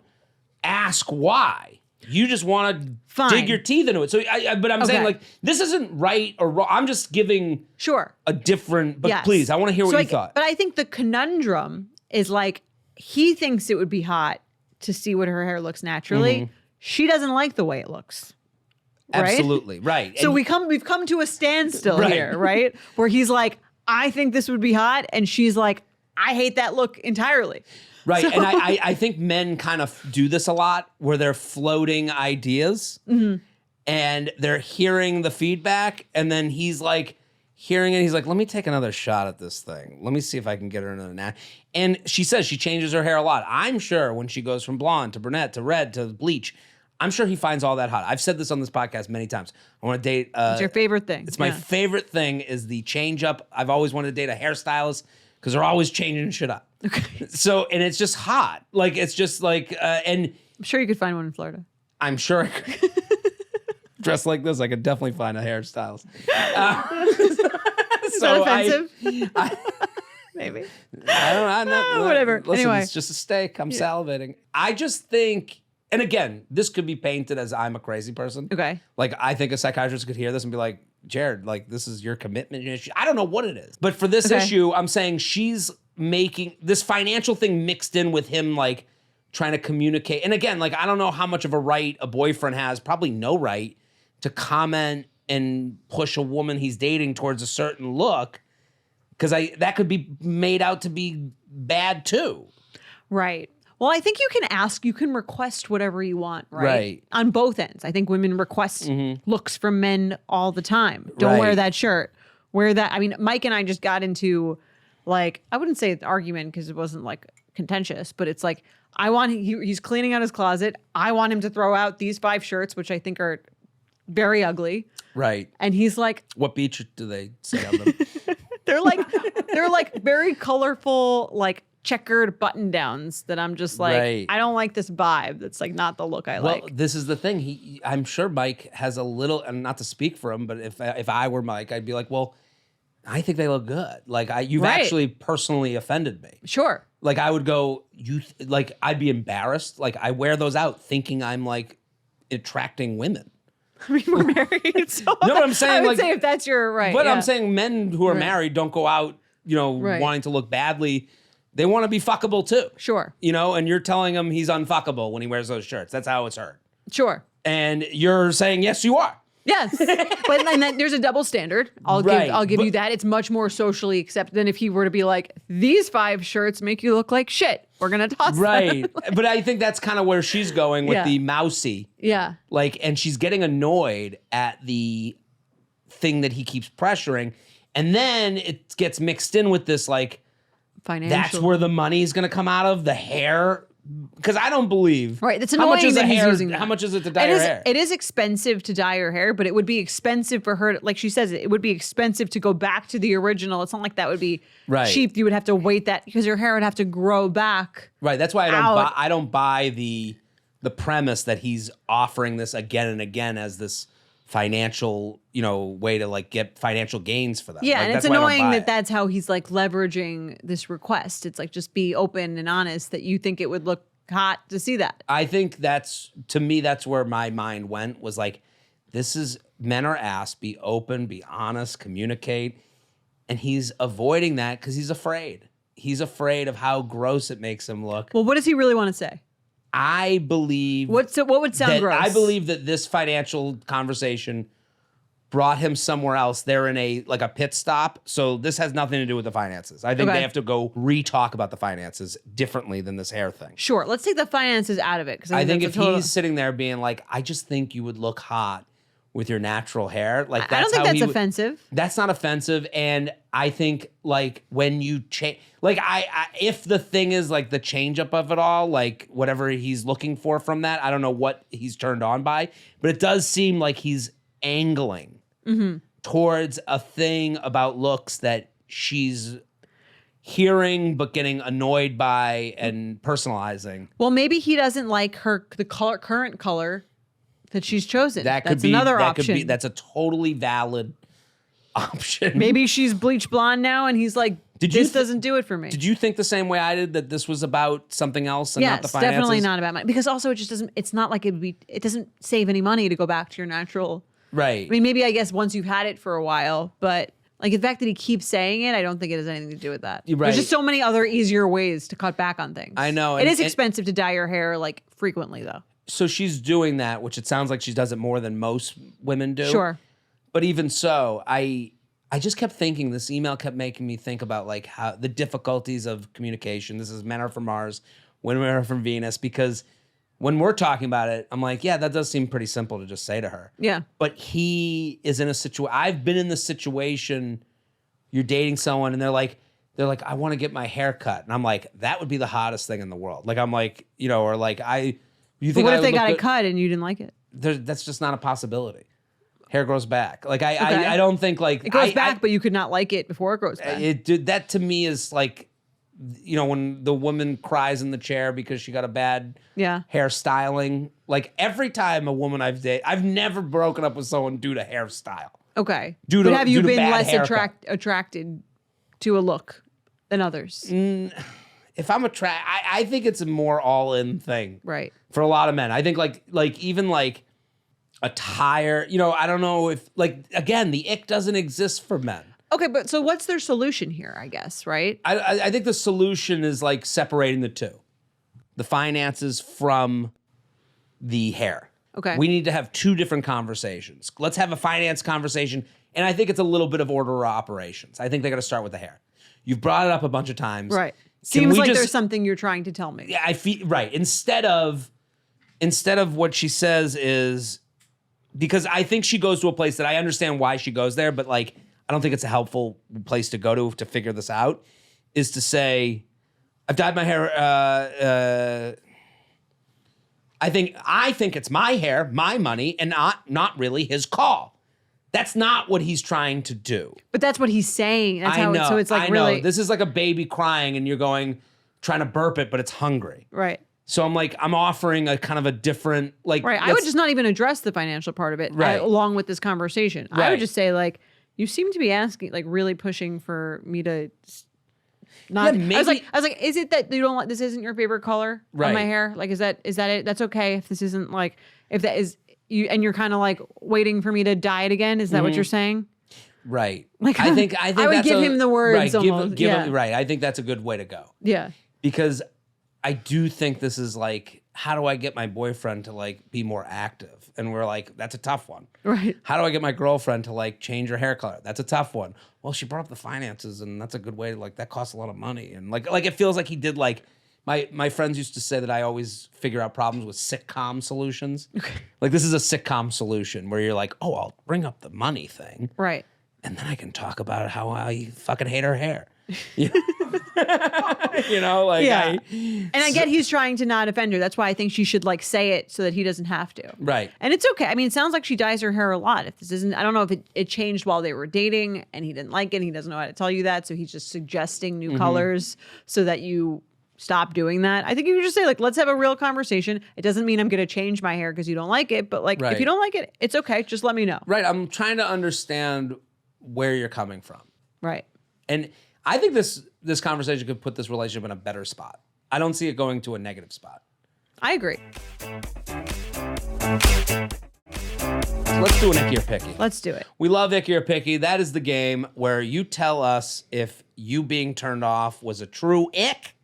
ask why. You just want to dig your teeth into it. So, but I'm saying like, this isn't right or wrong. I'm just giving a different, but please, I want to hear what you thought. But I think the conundrum is like, he thinks it would be hot to see what her hair looks naturally. Mm-hmm. She doesn't like the way it looks. Right? Absolutely, right. So we've come to a standstill here, right? Where he's like, I think this would be hot. And she's like, I hate that look entirely. Right, so. And I think men kind of do this a lot where they're floating ideas and they're hearing the feedback, and then he's like hearing it, he's like, let me take another shot at this thing. Let me see if I can get her another nap. And she says she changes her hair a lot. I'm sure when she goes from blonde to brunette to red to bleach, I'm sure he finds all that hot. I've said this on this podcast many times. I want to date... it's your favorite thing. It's my favorite thing is the change up. I've always wanted to date a hairstylist because they're always changing shit up. Okay. So, and it's just hot. Like, it's just like, and... I'm sure you could find one in Florida. I'm sure I could. Dressed like this, I could definitely find a hairstylist. Is that offensive? Maybe. I don't know. Whatever. Listen, anyway. It's just a steak. I'm salivating. I just think, and again, this could be painted as I'm a crazy person. Okay. Like, I think a psychiatrist could hear this and be like, Jared, like, this is your commitment issue. I don't know what it is. But for this issue, I'm saying she's making this financial thing mixed in with him, like, trying to communicate. And again, like, I don't know how much of a right a boyfriend has, probably no right, to comment and push a woman he's dating towards a certain look, because that could be made out to be bad too. Right. Well, I think you can request whatever you want, right? Right. On both ends. I think women request looks from men all the time. Don't wear that shirt. Wear that. I mean, Mike and I just got into, like, I wouldn't say an argument because it wasn't like contentious, but it's like, he's cleaning out his closet. I want him to throw out these 5 shirts, which I think are very ugly. Right. And he's like, what beach do they say on them? they're like very colorful, like checkered button downs that I'm just like, I don't like this vibe. That's like not the look I like. Well, this is the thing. I'm sure Mike has a little, and not to speak for him, but if I were Mike, I'd be like, well, I think they look good. Like you've actually personally offended me. Sure. Like I would go, like I'd be embarrassed. Like I wear those out thinking I'm like attracting women. I mean, we're married. So no, but I'm saying, I would say if that's your right. But I'm saying men who are married don't go out, wanting to look badly. They want to be fuckable too. Sure. And you're telling him he's unfuckable when he wears those shirts. That's how it's heard. Sure. And you're saying, yes, you are. Yes. But then there's a double standard. I'll give you that. It's much more socially accepted than if he were to be like, these 5 shirts make you look like shit. We're going to toss them. Right. But I think that's kind of where she's going with the mousy. Yeah. Like, and she's getting annoyed at the thing that he keeps pressuring. And then it gets mixed in with this, like, financial. That's where the money is going to come out of, the hair. Because I don't believe. Right. It's annoying that he's using that. How much is it to dye your hair? It is expensive to dye your hair, but it would be expensive for her. Like she says, it would be expensive to go back to the original. It's not like that would be cheap. You would have to wait that because your hair would have to grow back. Right. That's why I don't buy the premise that he's offering this again and again as this financial, way to like get financial gains for them. Yeah, like, and it's annoying that that's how he's like leveraging this request. It's like, just be open and honest that you think it would look hot to see that. I think that's where my mind went, was like, men are asked, be open, be honest, communicate. And he's avoiding that because he's afraid. He's afraid of how gross it makes him look. Well, what does he really want to say? I believe... What would sound gross? I believe that this financial conversation brought him somewhere else. They're in a pit stop. So this has nothing to do with the finances. I think they have to go re-talk about the finances differently than this hair thing. Sure. Let's take the finances out of it. I think if he's sitting there being like, I just think you would look hot with your natural hair. Like, I don't think that's offensive. That's not offensive. And I think, like, when you change, like, if the thing is like the change up of it all, like whatever he's looking for from that, I don't know what he's turned on by, but it does seem like he's angling. towards a thing about looks that she's hearing but getting annoyed by and personalizing. Well, maybe he doesn't like the current color that she's chosen. That's another option. That's a totally valid option. Maybe she's bleach blonde now, and he's like, this doesn't do it for me. Did you think the same way I did, that this was about something else and not the finances? Definitely not about money. Because also it just doesn't, it's not like it doesn't save any money to go back to your natural. Right. I mean, maybe I guess once you've had it for a while, but like the fact that he keeps saying it, I don't think it has anything to do with that. Right. There's just so many other easier ways to cut back on things. I know. It is expensive to dye your hair like frequently though. So she's doing that, which it sounds like she does it more than most women do. Sure. But even so, I just kept thinking, this email kept making me think about like how the difficulties of communication. This is men are from Mars, women are from Venus, because when we're talking about it, I'm like, yeah, that does seem pretty simple to just say to her. Yeah. But he is in a situation, I've been in the situation, you're dating someone and they're like, I want to get my hair cut. And I'm like, that would be the hottest thing in the world. Like, I'm like, or like, you think what if they got it cut and you didn't like it? That's just not a possibility. Hair grows back. Like I don't think like it goes back, but you could not like it before it grows back. That to me is like, when the woman cries in the chair because she got a bad hairstyling. Like every time a woman I've dated, I've never broken up with someone due to hairstyle. Okay. But have you been less attracted to a look than others? If I'm I think it's a more all-in thing. Right. For a lot of men. I think like even like attire, I don't know if like, again, the ick doesn't exist for men. Okay, but so what's their solution here, I guess, right? I think the solution is like separating the two. The finances from the hair. Okay. We need to have two different conversations. Let's have a finance conversation. And I think it's a little bit of order of operations. I think they got to start with the hair. You've brought it up a bunch of times. Right. Seems like there's something you're trying to tell me. Yeah, I feel right. Instead of what she says is, because I think she goes to a place that I understand why she goes there, but like I don't think it's a helpful place to go to figure this out, is to say, I've dyed my hair. I think it's my hair, my money, and not really his call. That's not what he's trying to do. But that's what he's saying. That's I know. So it's like I really. know. This is like a baby crying, and you're trying to burp it, but it's hungry. Right. So I'm offering a kind of a different like. Right. I would just not even address the financial part of it along with this conversation. Right. I would just say like, you seem to be asking, like really pushing for me to not. Yeah, maybe. I was like, is it that you don't like, this isn't your favorite color on my hair? Like, is that it? That's okay if this isn't like, if that is you, and you're kind of like waiting for me to dye it again. Is that what you're saying? Right. Like, I think I would give him the words. Right. Almost. Give him, right. I think that's a good way to go. Yeah. Because I do think this is like, how do I get my boyfriend to like be more active? And we're like, that's a tough one. Right. How do I get my girlfriend to like change her hair color? That's a tough one. Well, she brought up the finances, and that's a good way to like, that costs a lot of money. And like it feels like he did like, my friends used to say that I always figure out problems with sitcom solutions. Okay. Like this is a sitcom solution where you're like, oh, I'll bring up the money thing. Right. And then I can talk about how I fucking hate her hair. And I get he's trying to not offend her. That's why I think she should like say it so that he doesn't have to. Right. And it's okay. I mean, it sounds like she dyes her hair a lot. If this isn't, I don't know if it changed while they were dating and he didn't like it and he doesn't know how to tell you that. So he's just suggesting new colors so that you stop doing that. I think you could just say like, let's have a real conversation. It doesn't mean I'm going to change my hair because you don't like it. But like, if you don't like it, it's okay. Just let me know. Right. I'm trying to understand where you're coming from. Right. And I think this conversation could put this relationship in a better spot. I don't see it going to a negative spot. I agree. So let's do an Icky or Picky. Let's do it. We love Icky or Picky. That is the game where you tell us if you being turned off was a true ick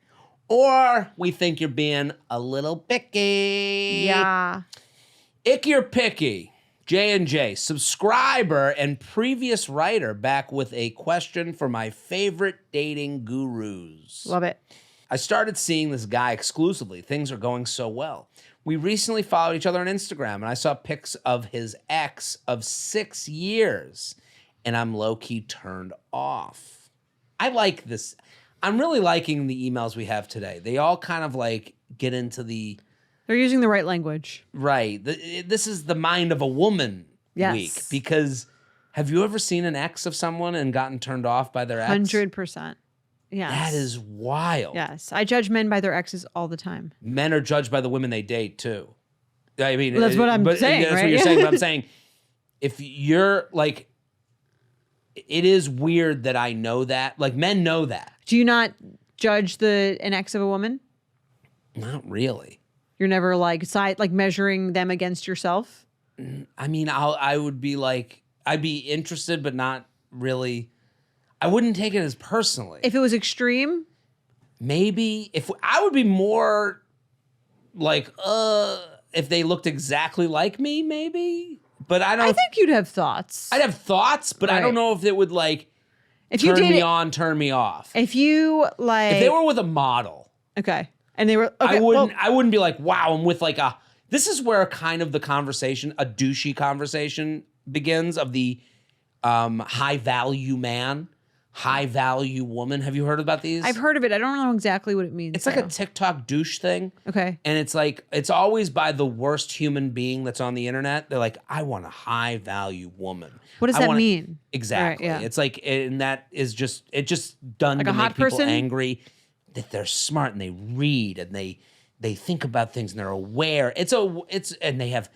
or we think you're being a little picky. Yeah. Icky or Picky. J&J, subscriber and previous writer, back with a question for my favorite dating gurus. Love it. I started seeing this guy exclusively. Things are going so well. We recently followed each other on Instagram, and I saw pics of his ex of 6 years, and I'm low-key turned off. I like this. I'm really liking the emails we have today. They all kind of like get into the... They're using the right language. Right. This is the mind of a woman week because Have you ever seen an ex of someone and gotten turned off by their ex? 100%. Yes. That is wild. Yes. I judge men by their exes all the time. Men are judged by the women they date too. I mean, well, that's what I'm saying. That's right? what you're saying. But I'm saying, if you're like, it is weird that I know that. Like, men know that. Do you not judge an ex of a woman? Not really. You're never like measuring them against yourself? I mean, I would be like, I'd be interested, but not really. I wouldn't take it as personally. If it was extreme? Maybe. If I would be more like, if they looked exactly like me, maybe. But I don't. I think you'd have thoughts. I'd have thoughts, but I don't know if it would like turn me on, turn me off. If you like, if they were with a model, okay, and they were, okay, I wouldn't be like, wow, I'm with like a. This is where kind of the conversation, a douchey conversation, begins of the high value man, high value woman. Have you heard about these? I've heard of it. I don't know exactly what it means. It's like a TikTok douche thing. Okay. And it's like, it's always by the worst human being that's on the internet. They're like, I want a high value woman. What does that mean? Exactly. Right, yeah. It's like, and that is just, it just done like to a make hot people person? angry that they're smart and they read and they think about things and they're aware. And they have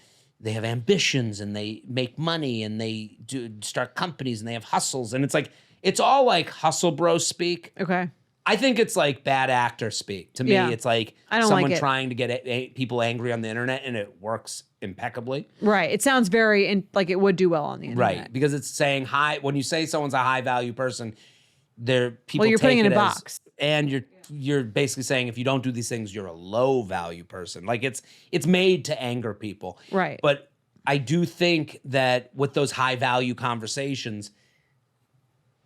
ambitions and they make money and they start companies and they have hustles. And it's like, it's all like hustle bro speak. Okay. I think it's like bad actor speak. To me, it's like someone trying to get people angry on the internet, and it works impeccably. Right. It sounds very like it would do well on the internet. Right, because it's saying high. When you say someone's a high value person, people. Well, you're take putting it in a as, box, and you're basically saying if you don't do these things, you're a low value person. Like it's made to anger people. Right. But I do think that with those high value conversations,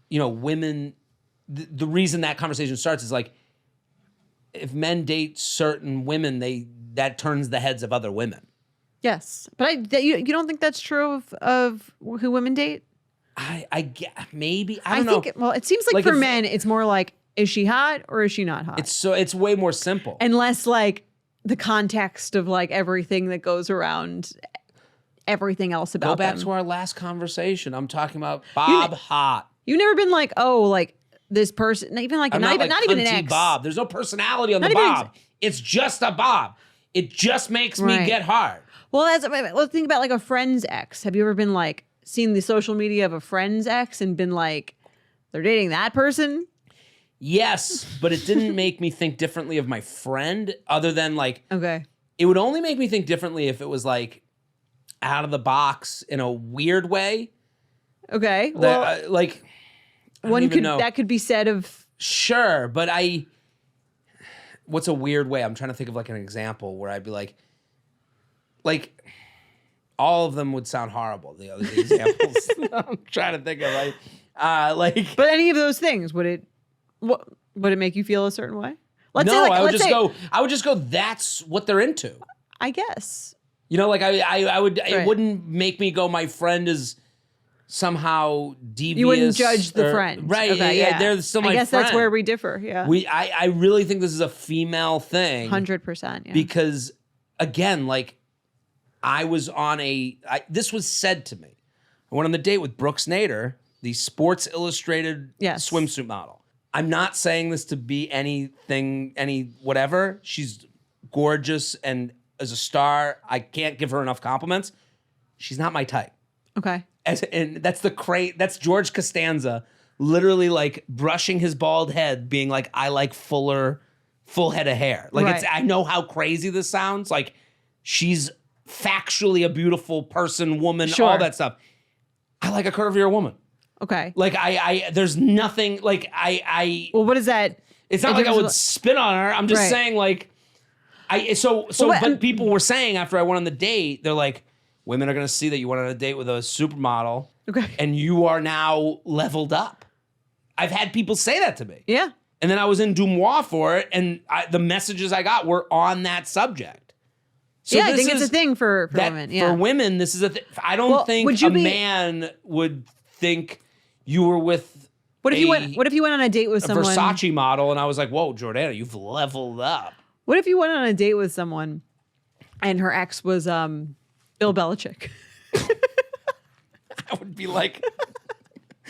women. The reason that conversation starts is like, if men date certain women, that turns the heads of other women. Yes, but you don't think that's true of who women date? I get maybe I don't know. Well, it seems like for men, it's more like, is she hot or is she not hot? It's way more simple, and less like the context of like everything that goes around everything else about them. Go back to our last conversation. I'm talking about Bob Hot. You've never been like, oh, like this person, even like not even an ex. Bob. There's no personality on the Bob. It's just a Bob. It just makes me get hard. Well, let's think about like a friend's ex. Have you ever been like seen the social media of a friend's ex and been like, they're dating that person? Yes, but it didn't make me think differently of my friend, other than like, okay, it would only make me think differently if it was like out of the box in a weird way. Okay, well, like. That could be said of. Sure, but what's a weird way? I'm trying to think of like an example where I'd be like all of them would sound horrible. The other examples I'm trying to think of, like. But any of those things, would it make you feel a certain way? I would just go. That's what they're into. I guess. I would. It wouldn't make me go. My friend is somehow devious. You wouldn't judge the friend. Right. Okay, yeah. They're still my friend. I guess that's where we differ. Yeah. I really think this is a female thing. 100%. Yeah. Because again, like I was on this was said to me. I went on the date with Brooks Nader, the Sports Illustrated swimsuit model. I'm not saying this to be any whatever. She's gorgeous and as a star. I can't give her enough compliments. She's not my type. Okay. And that's George Costanza literally like brushing his bald head, being like, I like full head of hair. Like I know how crazy this sounds. Like she's factually a beautiful person, woman, all that stuff. I like a curvier woman. Okay. Like there's nothing like well, what is that? It's not like I would spit on her. I'm just saying like but people were saying after I went on the date, they're like, women are going to see that you went on a date with a supermodel, and you are now leveled up. I've had people say that to me. Yeah. And then I was in Dumois for it, and the messages I got were on that subject. So I think it's a thing for women. Yeah. For women, this is a thing. I don't think a man would think you were with What if you went on a date with someone? A Versace model, and I was like, whoa, Jordana, you've leveled up. What if you went on a date with someone, and her ex was... Bill Belichick. I would be like,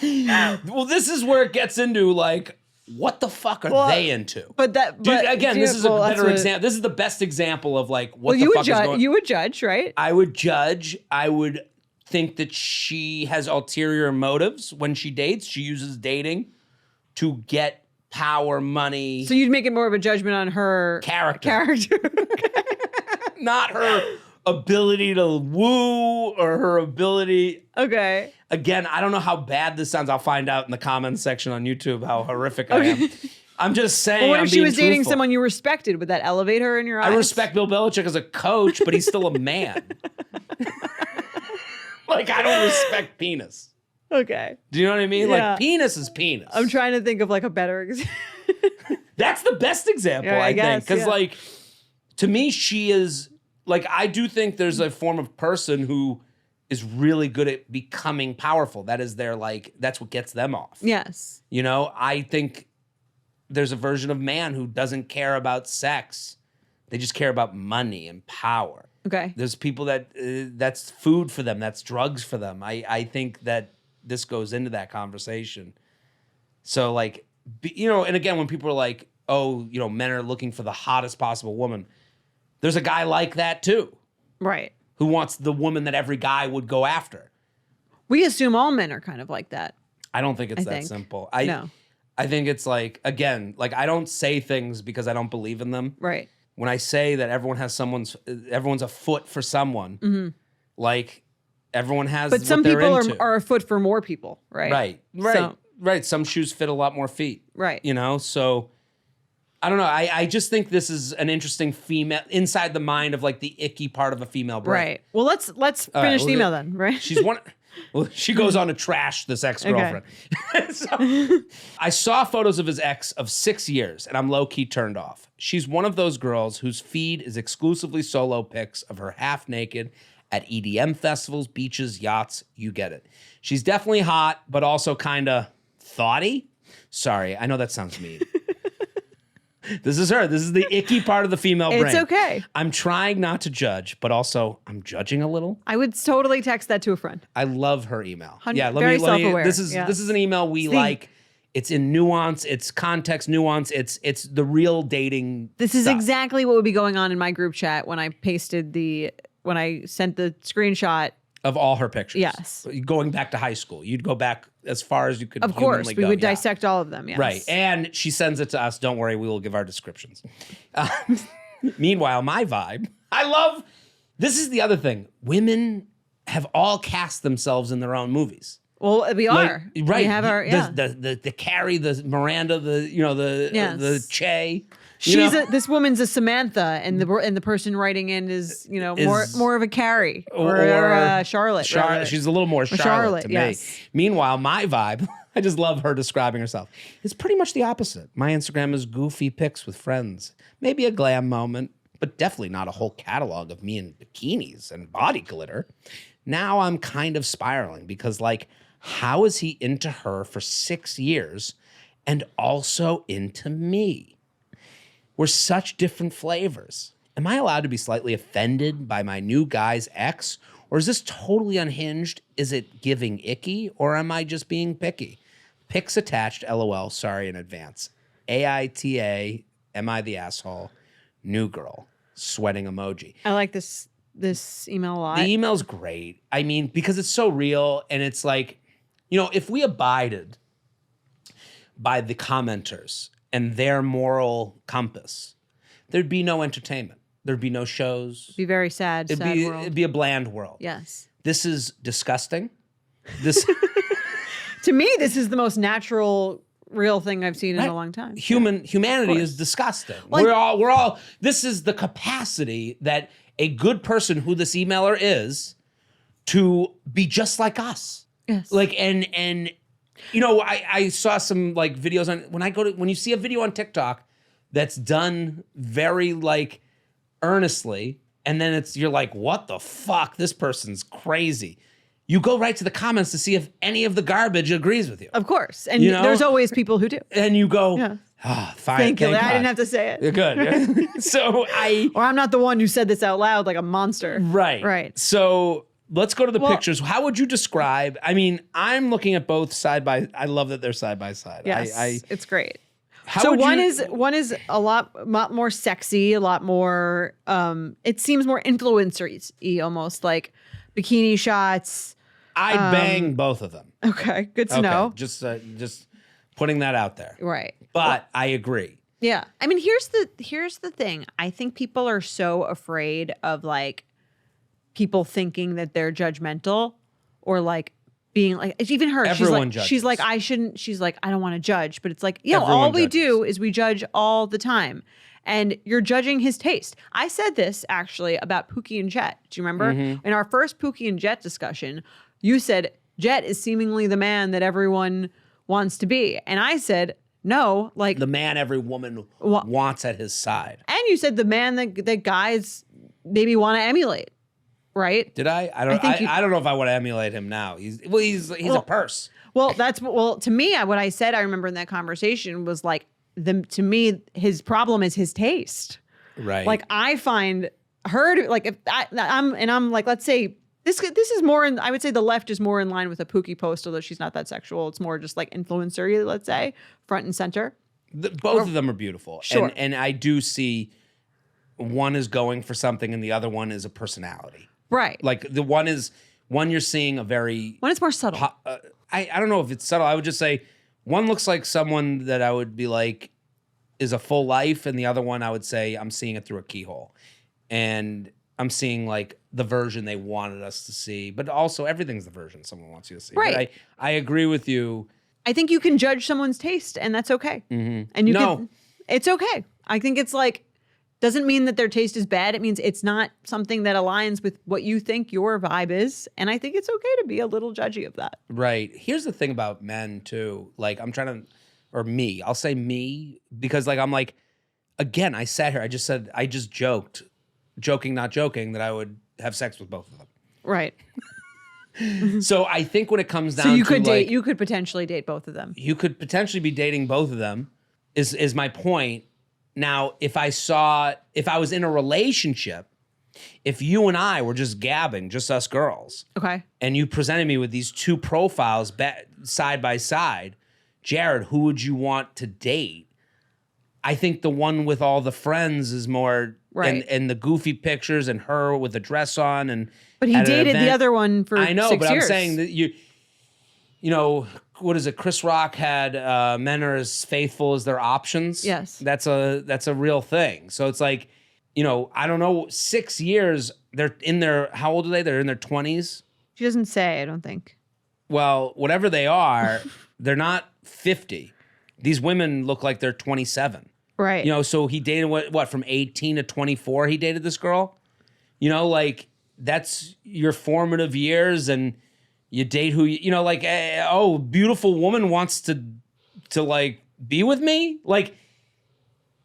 Well, this is where it gets into like, what the fuck are they into? But again, this is a better example. This is the best example of like what the fuck is going on. You would judge, right? I would judge. I would think that she has ulterior motives when she dates. She uses dating to get power, money. So you'd make it more of a judgment on her character. Not her ability to woo or her ability. Okay. Again, I don't know how bad this sounds. I'll find out in the comments section on YouTube how horrific I am. I'm just saying. Well, what if she was dating someone you respected? Would that elevate her in your eyes? I respect Bill Belichick as a coach, but he's still a man. Like, I don't respect penis. Okay. Do you know what I mean? Yeah. Like, penis is penis. I'm trying to think of like a better example. That's the best example, I think. Because, like, to me, she is, like, I do think there's a form of person who is really good at becoming powerful. That is their, like, that's what gets them off. Yes. You know, I think there's a version of man who doesn't care about sex. They just care about money and power. Okay. There's people that that's food for them. That's drugs for them. I think that this goes into that conversation. So like, you know, and again, when people are like, oh, you know, men are looking for the hottest possible woman. There's a guy like that too. Right. Who wants the woman that every guy would go after. We assume all men are kind of like that. I don't think it's that simple. No. I think it's like, again, like I don't say things because I don't believe in them. Right. When I say that everyone's a foot for someone, like everyone has. But some people are a foot for more people, right? Right. Some shoes fit a lot more feet, right? You know, so I don't know. I just think this is an interesting female inside the mind of like the icky part of a female brain. Right. Well, let's finish the email then, right? She's one. Well, she goes on to trash this ex-girlfriend. Okay. So, I saw photos of his ex of 6 years, and I'm low-key turned off. She's one of those girls whose feed is exclusively solo pics of her half-naked at EDM festivals, beaches, yachts, you get it. She's definitely hot, but also kind of thoughty. Sorry, I know that sounds mean. This is her. This is the icky part of the female brain. It's okay. I'm trying not to judge, but also I'm judging a little. I would totally text that to a friend. I love her email. Very self-aware. This is an email we like. It's in nuance. It's context nuance. It's the real dating. This is exactly what would be going on in my group chat when I sent the screenshot. Of all her pictures. Yes. Going back to high school. You'd go back as far as you could. Of course. We would dissect all of them. Yes. Right. And she sends it to us. Don't worry. We will give our descriptions. Meanwhile, my vibe. This is the other thing. Women have all cast themselves in their own movies. Well, we are. Right. We have our, the Carrie, the Miranda, the Che. This woman's a Samantha, and the person writing in is more of a Carrie or a Charlotte. She's a little more Charlotte to me. Yes. Meanwhile, my vibe, I just love her describing herself. It's pretty much the opposite. My Instagram is goofy pics with friends, maybe a glam moment, but definitely not a whole catalog of me in bikinis and body glitter. Now I'm kind of spiraling because, like, how is he into her for 6 years and also into me? We're such different flavors. Am I allowed to be slightly offended by my new guy's ex? Or is this totally unhinged? Is it giving icky? Or am I just being picky? Pics attached, LOL, sorry in advance. AITA, am I the asshole? New girl, sweating emoji. I like this email a lot. The email's great. I mean, because it's so real and it's like, if we abided by the commenters and their moral compass, there'd be no entertainment. There'd be no shows. It'd be very sad world. It'd be a bland world. Yes. This is disgusting. To me, this is the most natural, real thing I've seen in a long time. Humanity is disgusting. Like, we're all. This is the capacity that a good person who this emailer is to be just like us. Yes. Like and. I saw some like videos on when you see a video on TikTok that's done very like earnestly, and then you're like, what the fuck? This person's crazy. You go right to the comments to see if any of the garbage agrees with you. Of course. And there's always people who do. And you go, fine. Thank you. I didn't have to say it. You're good. Or I'm not the one who said this out loud like a monster. Right. Right. So let's go to the pictures. How would you describe? I mean, I'm looking at both side by. I love that they're side by side. Yes, it's great. How So would one is a lot more sexy, a lot more. It seems more influencer-y, almost like bikini shots. I'd bang both of them. Okay, good to know. Just putting that out there. Right. But I agree. Yeah. I mean, here's the thing. I think people are so afraid of like people thinking that they're judgmental or like being like, it's even her. Everyone she's like, judges. she's like, I don't want to judge. But it's like, you know, Everyone all we judges. do is we judge all the time. And you're judging his taste. I said this actually about Pookie and Jet. Do you remember? In our first Pookie and Jet discussion, you said Jet is seemingly the man that everyone wants to be. And I said, no, like The man every woman wants at his side. and you said the man that guys maybe want to emulate, right? Did I? I don't know if I want to emulate him now. He's a purse. Well, to me, what I said, I remember in that conversation was like, to me, his problem is his taste. Right. Like I find her like if I'm like, let's say this is more in, I would say the left is more in line with a Pookie post, although she's not that sexual. It's more just like influencer, let's say, front and center. Both of them are beautiful. Sure. And I do see one is going for something and the other one is a personality. Right. Like the one you're seeing a very When it's more subtle. I don't know if it's subtle. I would just say one looks like someone that I would be like is a full life, and the other one I would say I'm seeing it through a keyhole. And I'm seeing like the version they wanted us to see, but also everything's the version someone wants you to see. Right. But I agree with you. I think you can judge someone's taste, and that's okay. Mm-hmm. And it's okay. I think it's like, doesn't mean that their taste is bad. It means it's not something that aligns with what you think your vibe is. And I think it's okay to be a little judgy of that. Right. Here's the thing about men too. Like or me, I'll say me, because like, I'm like, again, I sat here, I just joking, not joking, that I would have sex with both of them. Right. So I think when it comes down so you to could like, you could potentially date both of them. you could potentially be dating both of them is my point. Now, if I was in a relationship, if you and I were just gabbing, just us girls, Okay. and you presented me with these two profiles side by side, Jared, who would you want to date? I think the one with all the friends is more, right, and the goofy pictures and her with the dress on, but he dated the other one for I know, 6 but years. I'm saying that you know, what is it? Chris Rock had men are as faithful as their options. Yes. That's a real thing. So it's like, you know, I don't know, 6 years, they're in their, how old are they? They're in their 20s. She doesn't say, I don't think. Well, whatever they are, they're not 50. These women look like they're 27. Right. You know, so he dated what from 18 to 24, he dated this girl. You know, like that's your formative years, and you date who you know, like, beautiful woman wants to like be with me. Like,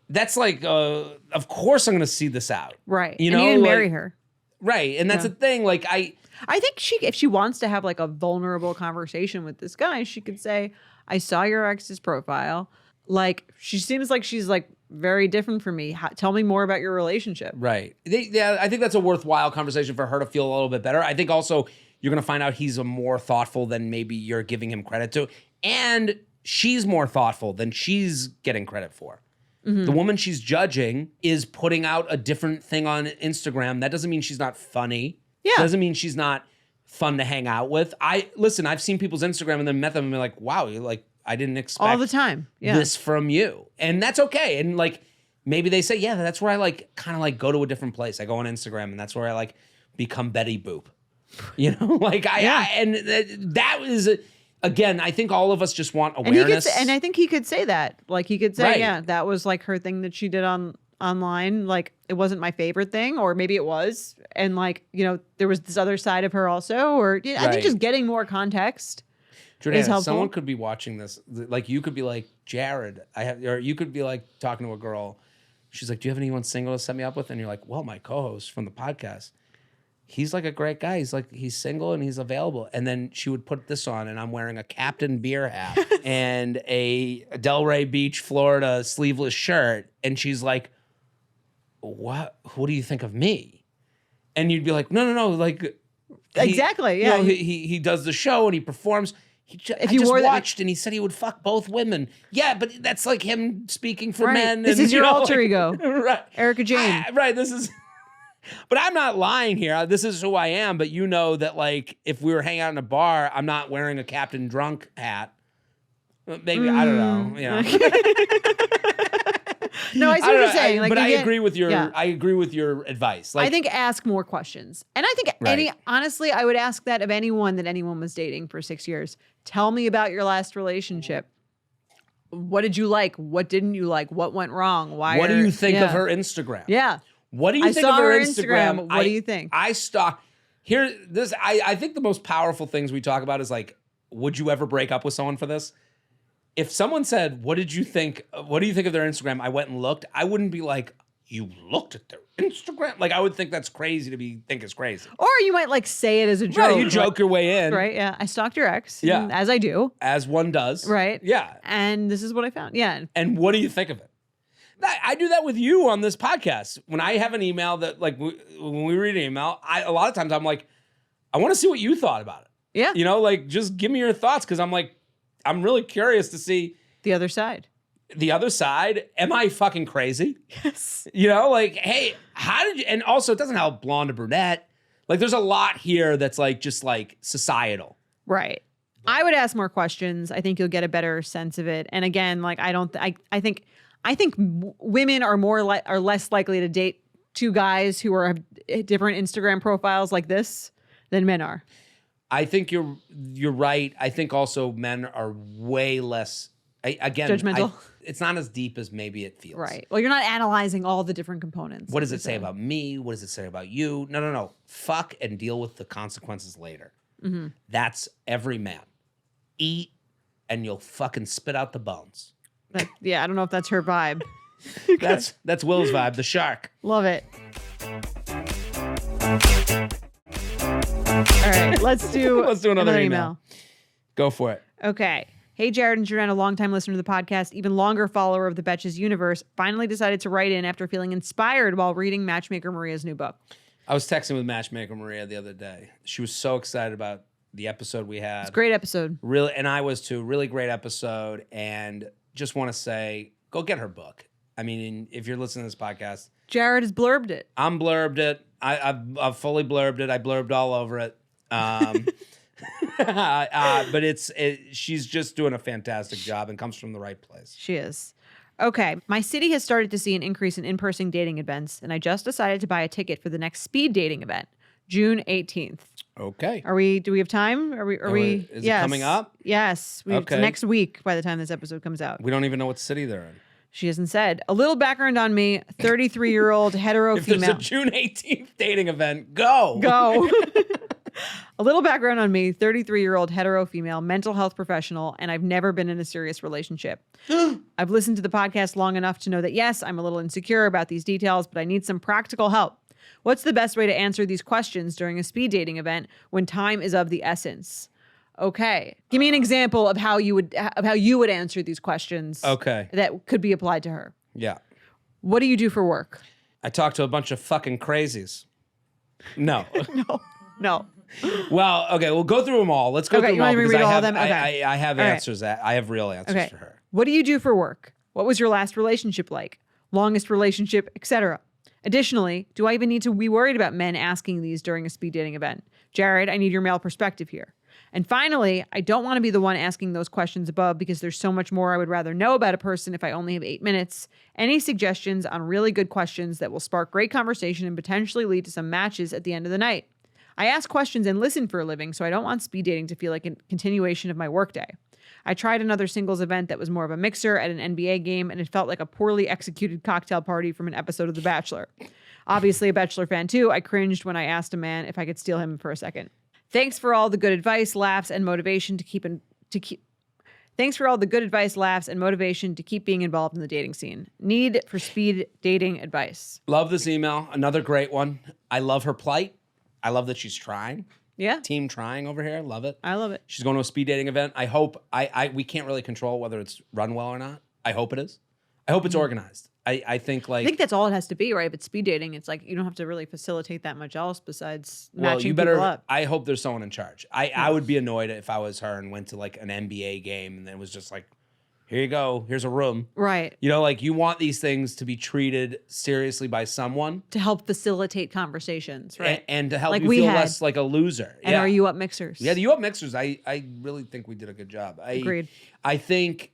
that's like, of course I'm going to see this out. Right. You and know, you didn't like, marry her. Right. And that's the thing. Like, I think if she wants to have like a vulnerable conversation with this guy, she could say, I saw your ex's profile. Like, she seems like she's like very different from me. Tell me more about your relationship. Right. Yeah, I think that's a worthwhile conversation for her to feel a little bit better. I think also you're going to find out he's a more thoughtful than maybe you're giving him credit to. And she's more thoughtful than she's getting credit for. Mm-hmm. The woman she's judging is putting out a different thing on Instagram. That doesn't mean she's not funny. Yeah. Doesn't mean she's not fun to hang out with. Listen, I've seen people's Instagram and then met them and been like, wow, you're like, I didn't expect all the time. Yeah. this from you. And that's okay. And like, maybe they say, yeah, that's where I like kind of like go to a different place. I go on Instagram and that's where I like become Betty Boop. You know, like that was, again, I think all of us just want awareness. And I think he could say that. Like he could say, Right. yeah, that was like her thing that she did online. Like it wasn't my favorite thing, or maybe it was. And like, you know, there was this other side of her also, or I think just getting more context. Jordana, someone could be watching this. Like you could be like, Jared, or you could be like talking to a girl. She's like, do you have anyone single to set me up with? And you're like, well, my co-host from the podcast, he's like a great guy. He's single and he's available. And then she would put this on and I'm wearing a Captain Beer hat and a Delray Beach, Florida sleeveless shirt. And she's like, what do you think of me? And you'd be like, no. Like, Exactly. Yeah. He does the show and he performs. I just watched and he said he would fuck both women. Yeah, but that's like him speaking for men. This is your alter ego. Right. Erica Jane. Right. This is... But I'm not lying here. This is who I am. But you know that, like, if we were hanging out in a bar, I'm not wearing a Captain Drunk hat. Maybe, I don't know. You know. No, I see what you're saying. But I agree with your I agree with your advice. Like, I think ask more questions. And I think honestly, I would ask that of anyone that anyone was dating for 6 years. Tell me about your last relationship. What did you like? What didn't you like? What went wrong? Why? What do you think of her Instagram? Yeah. What do you think of her Instagram? What do you think? I think the most powerful things we talk about is like, would you ever break up with someone for this? If someone said, what do you think of their Instagram? I went and looked. I wouldn't be like, you looked at their Instagram? Like, I would think that's crazy think it's crazy. Or you might like say it as a joke. Right, you joke your way in. Right, yeah. I stalked your ex. Yeah. As I do. As one does. Right. Yeah. And this is what I found. Yeah. And what do you think of it? I do that with you on this podcast. When I have an email that, like, when we read an email, a lot of times I'm like, I want to see what you thought about it. Yeah. You know, like, just give me your thoughts because I'm like, I'm really curious to see the other side. The other side. Am I fucking crazy? Yes. You know, like, hey, how did you? And also, it doesn't help blonde or brunette. Like, there's a lot here that's like just like societal. Right. I would ask more questions. I think you'll get a better sense of it. And again, like, I think women are are less likely to date two guys who have different Instagram profiles like this than men are. I think you're right. I think also men are way less judgmental. It's not as deep as maybe it feels. Right. Well, you're not analyzing all the different components. What does it say about me? What does it say about you? No. Fuck and deal with the consequences later. Mm-hmm. That's every man. Eat and you'll fucking spit out the bones. I don't know if that's her vibe. That's Will's vibe, the shark. Love it. All right, let's do another email. Go for it. Okay. Hey, Jared and Jordan, a longtime listener to the podcast, even longer follower of the Betches universe, finally decided to write in after feeling inspired while reading Matchmaker Maria's new book. I was texting with Matchmaker Maria the other day. She was so excited about the episode we had. It's a great episode. Really, and I was too. Really great episode. And just want to say, go get her book. I mean, if you're listening to this podcast. Jared has blurbed it. I'm blurbed it. I've fully blurbed it. I blurbed all over it. But she's just doing a fantastic job and comes from the right place. She is. Okay. My city has started to see an increase in in-person dating events, and I just decided to buy a ticket for the next speed dating event, June 18th. Okay. Do we have time? Is it coming up? Yes. It's next week by the time this episode comes out. We don't even know what city they're in. She hasn't said. A little background on me, 33-year-old hetero if female. If there's a June 18th dating event, go. A little background on me, 33-year-old hetero female, mental health professional, and I've never been in a serious relationship. I've listened to the podcast long enough to know that, yes, I'm a little insecure about these details, but I need some practical help. What's the best way to answer these questions during a speed dating event when time is of the essence? Okay. Give me an example of how you would answer these questions. Okay. That could be applied to her. Yeah. What do you do for work? I talk to a bunch of fucking crazies. No. No. Well, okay, we'll go through them all. Let's go through them all because all of them? Okay. I have answers. I have real answers for her. What do you do for work? What was your last relationship like? Longest relationship, etc. Additionally, do I even need to be worried about men asking these during a speed dating event? Jared, I need your male perspective here. And finally, I don't want to be the one asking those questions above because there's so much more I would rather know about a person if I only have 8 minutes. Any suggestions on really good questions that will spark great conversation and potentially lead to some matches at the end of the night? I ask questions and listen for a living, so I don't want speed dating to feel like a continuation of my workday. I tried another singles event that was more of a mixer at an NBA game, and it felt like a poorly executed cocktail party from an episode of The Bachelor. Obviously a Bachelor fan too, I cringed when I asked a man if I could steal him for a second. Thanks for all the good advice, laughs, and motivation to keep being involved in the dating scene. Need for speed dating advice. Love this email. Another great one. I love her plight. I love that she's trying. Yeah. Team trying over here. Love it. I love it. She's going to a speed dating event. I hope we can't really control whether it's run well or not. I hope it is. I hope it's organized. I think I think that's all it has to be, right? But speed dating, it's like you don't have to really facilitate that much else besides matching people up. I hope there's someone in charge. I would be annoyed if I was her and went to like an NBA game and then was just like, here you go, here's a room. Right. You know, like you want these things to be treated seriously by someone. To help facilitate conversations, right? And to help like you feel less like a loser. And Are You Up Mixers. Yeah, the You Up Mixers, I really think we did a good job. Agreed. I think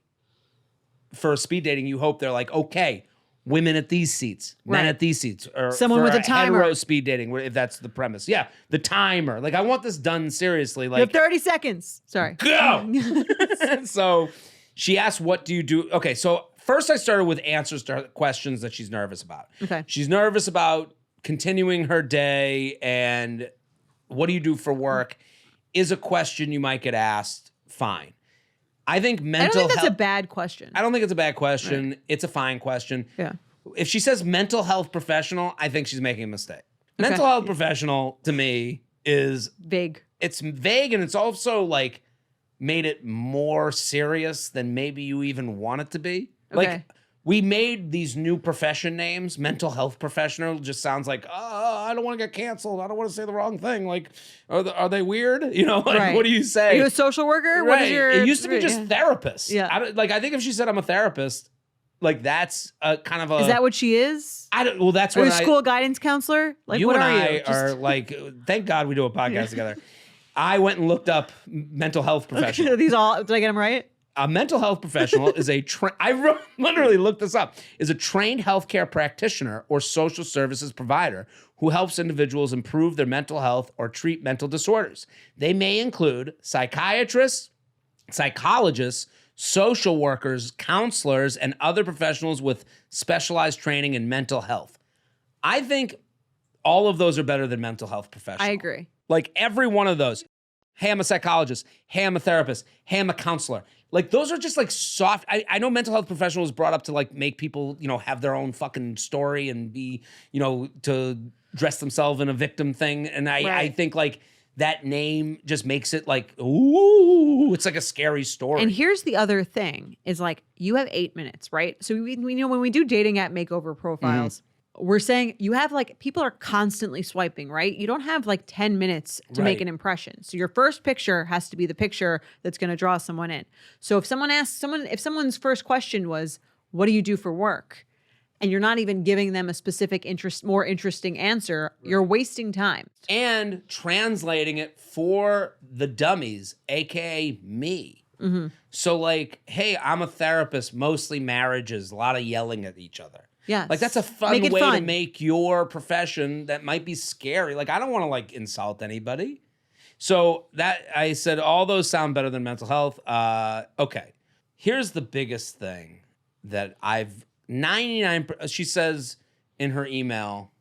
for speed dating, you hope they're like, okay, women at these seats, men at these seats, or someone with a timer. Hetero speed dating, if that's the premise. Yeah, the timer. Like, I want this done seriously. Like, you have 30 seconds. Sorry. Go. So she asked, "What do you do?" Okay, so first I started with answers to her questions that she's nervous about. Okay, she's nervous about continuing her day, and what do you do for work? Is a question you might get asked. Fine. I think mental health. I don't think that's a bad question. I don't think it's a bad question. Right. It's a fine question. Yeah. If she says mental health professional, I think she's making a mistake. Okay. Mental health professional to me is vague. It's vague, and it's also like made it more serious than maybe you even want it to be. Okay. Like we made these new profession names. Mental health professional just sounds like, I don't want to get canceled. I don't want to say the wrong thing. Like, are they weird? You know, like, right. What do you say? Are you a social worker? Right. What is your? It used to be just therapist. Yeah. I think if she said I'm a therapist, like that's a kind of a. Is that what she is? I don't. Well, that's what. Are you a school guidance counselor? Like, you what and are I you? are like. Thank God we do a podcast together. I went and looked up mental health professional. Okay, these all. Did I get them right? A mental health professional is a literally looked this up, is a trained healthcare practitioner or social services provider who helps individuals improve their mental health or treat mental disorders. They may include psychiatrists, psychologists, social workers, counselors, and other professionals with specialized training in mental health. I think all of those are better than mental health professional. I agree. Like every one of those. Hey, I'm a psychologist. Hey, I'm a therapist. Hey, I'm a counselor. Like those are just like soft. I know mental health professional is brought up to like make people, have their own fucking story and be, to dress themselves in a victim thing. And I think like that name just makes it like, ooh, it's like a scary story. And here's the other thing is like, you have 8 minutes, right? So we know when we do dating app makeover profiles, we're saying you have like, people are constantly swiping, right? You don't have like 10 minutes to make an impression. So your first picture has to be the picture that's going to draw someone in. So if someone's first question was, what do you do for work? And you're not even giving them a specific more interesting answer, you're wasting time. And translating it for the dummies, AKA me. Mm-hmm. So like, hey, I'm a therapist, mostly marriages, a lot of yelling at each other. Yeah, like that's a fun way to make your profession that might be scary. Like I don't want to like insult anybody. So that I said all those sound better than mental health. Okay, here's the biggest thing that I've 99. She says in her email,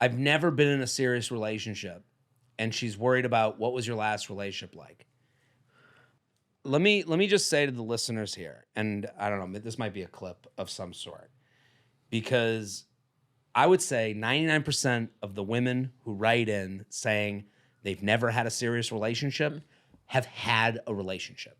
I've never been in a serious relationship, and she's worried about what was your last relationship like. Let me just say to the listeners here, and I don't know, this might be a clip of some sort, because I would say 99% of the women who write in saying they've never had a serious relationship have had a relationship.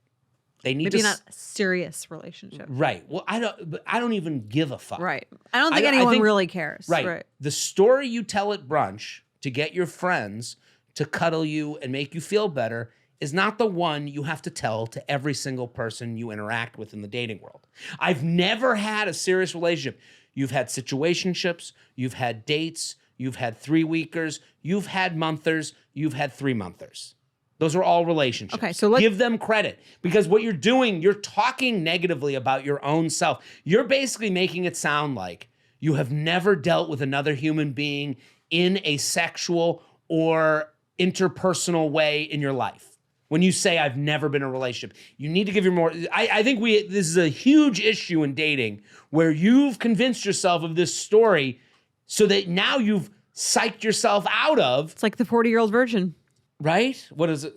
They need maybe not a serious relationship. Right. Well, I don't even give a fuck. Right. I don't think anyone really cares. Right. The story you tell at brunch to get your friends to cuddle you and make you feel better is not the one you have to tell to every single person you interact with in the dating world. I've never had a serious relationship. You've had situationships, you've had dates, you've had 3-weekers, you've had monthers, you've had 3-monthers. Those are all relationships. Okay, so give them credit, because what you're doing, you're talking negatively about your own self. You're basically making it sound like you have never dealt with another human being in a sexual or interpersonal way in your life. When you say I've never been in a relationship, you need to give your more. I think this is a huge issue in dating where you've convinced yourself of this story so that now you've psyched yourself out of. It's like the 40-year-old virgin. Right? What is it?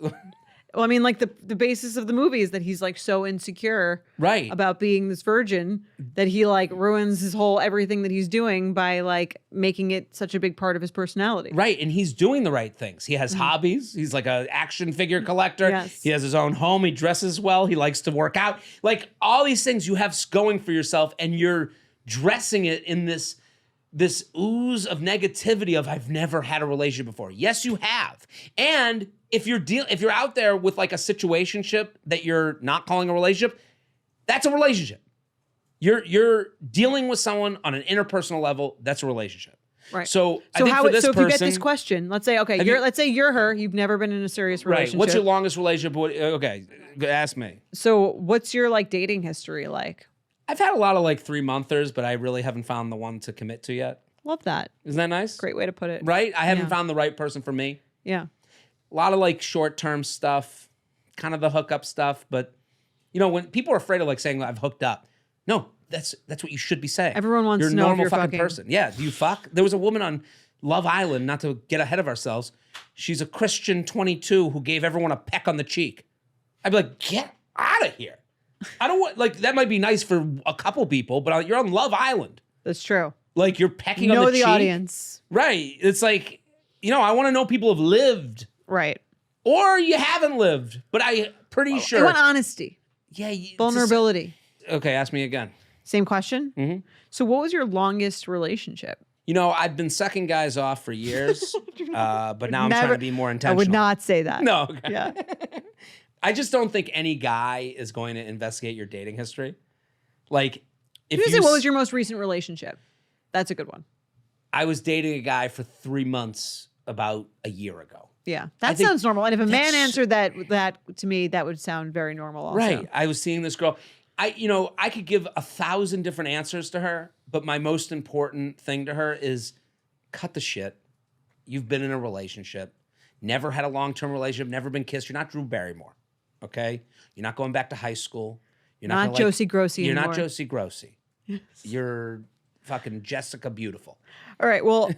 Well, I mean, like the basis of the movie is that he's like so insecure Right. about being this virgin that he like ruins his whole everything that he's doing by like making it such a big part of his personality. Right. And he's doing the right things. He has hobbies. He's like an action figure collector. Yes. He has his own home. He dresses well. He likes to work out. Like all these things you have going for yourself, and you're dressing it in this ooze of negativity of I've never had a relationship before. Yes, you have. And if you're out there with like a situationship that you're not calling a relationship, that's a relationship. You're dealing with someone on an interpersonal level. That's a relationship. Right. So I think for this if you get person, this question, let's say let's say you're her. You've never been in a serious relationship. right? What's your longest relationship? Okay, ask me. So what's your like dating history like? I've had a lot of like 3-monthers, but I really haven't found the one to commit to yet. Love that. Isn't that nice? Great way to put it. Right? I haven't Yeah. found the right person for me. Yeah. A lot of like short-term stuff, kind of the hookup stuff. But you know, when people are afraid of like saying I've hooked up, no, that's what you should be saying. Everyone wants you're to a know if normal you're fucking fucking. person. Yeah. Do you fuck? There was a woman on Love Island, not to get ahead of ourselves. She's a Christian 22 who gave everyone a peck on the cheek. I'd be like, get out of here. I don't want, like, that might be nice for a couple people, but you're on Love Island. That's true. Like, you're pecking Know on the the cheek. audience. Right. It's like, you know, I want to know people have lived. Right. Or you haven't lived, but I'm pretty sure. I want honesty. Yeah. Vulnerability. Okay, ask me again. Same question? Mm-hmm. So what was your longest relationship? You know, I've been sucking guys off for years, but now I'm trying to be more intentional. I would not say that. No. Okay. Yeah. I just don't think any guy is going to investigate your dating history. Like, if You you say, what was your most recent relationship? That's a good one. I was dating a guy for 3 months about a year ago. Yeah, that think sounds normal. And if a man that's- answered that to me, that would sound very normal also. Right. I was seeing this girl. I could give 1,000 different answers to her, but my most important thing to her is cut the shit. You've been in a relationship, never had a long-term relationship, never been kissed. You're not Drew Barrymore, okay? You're not going back to high school. You're Not gonna, Josie Grossi You're anymore. not Josie Grossi. You're fucking Jessica Beautiful. All right. Well,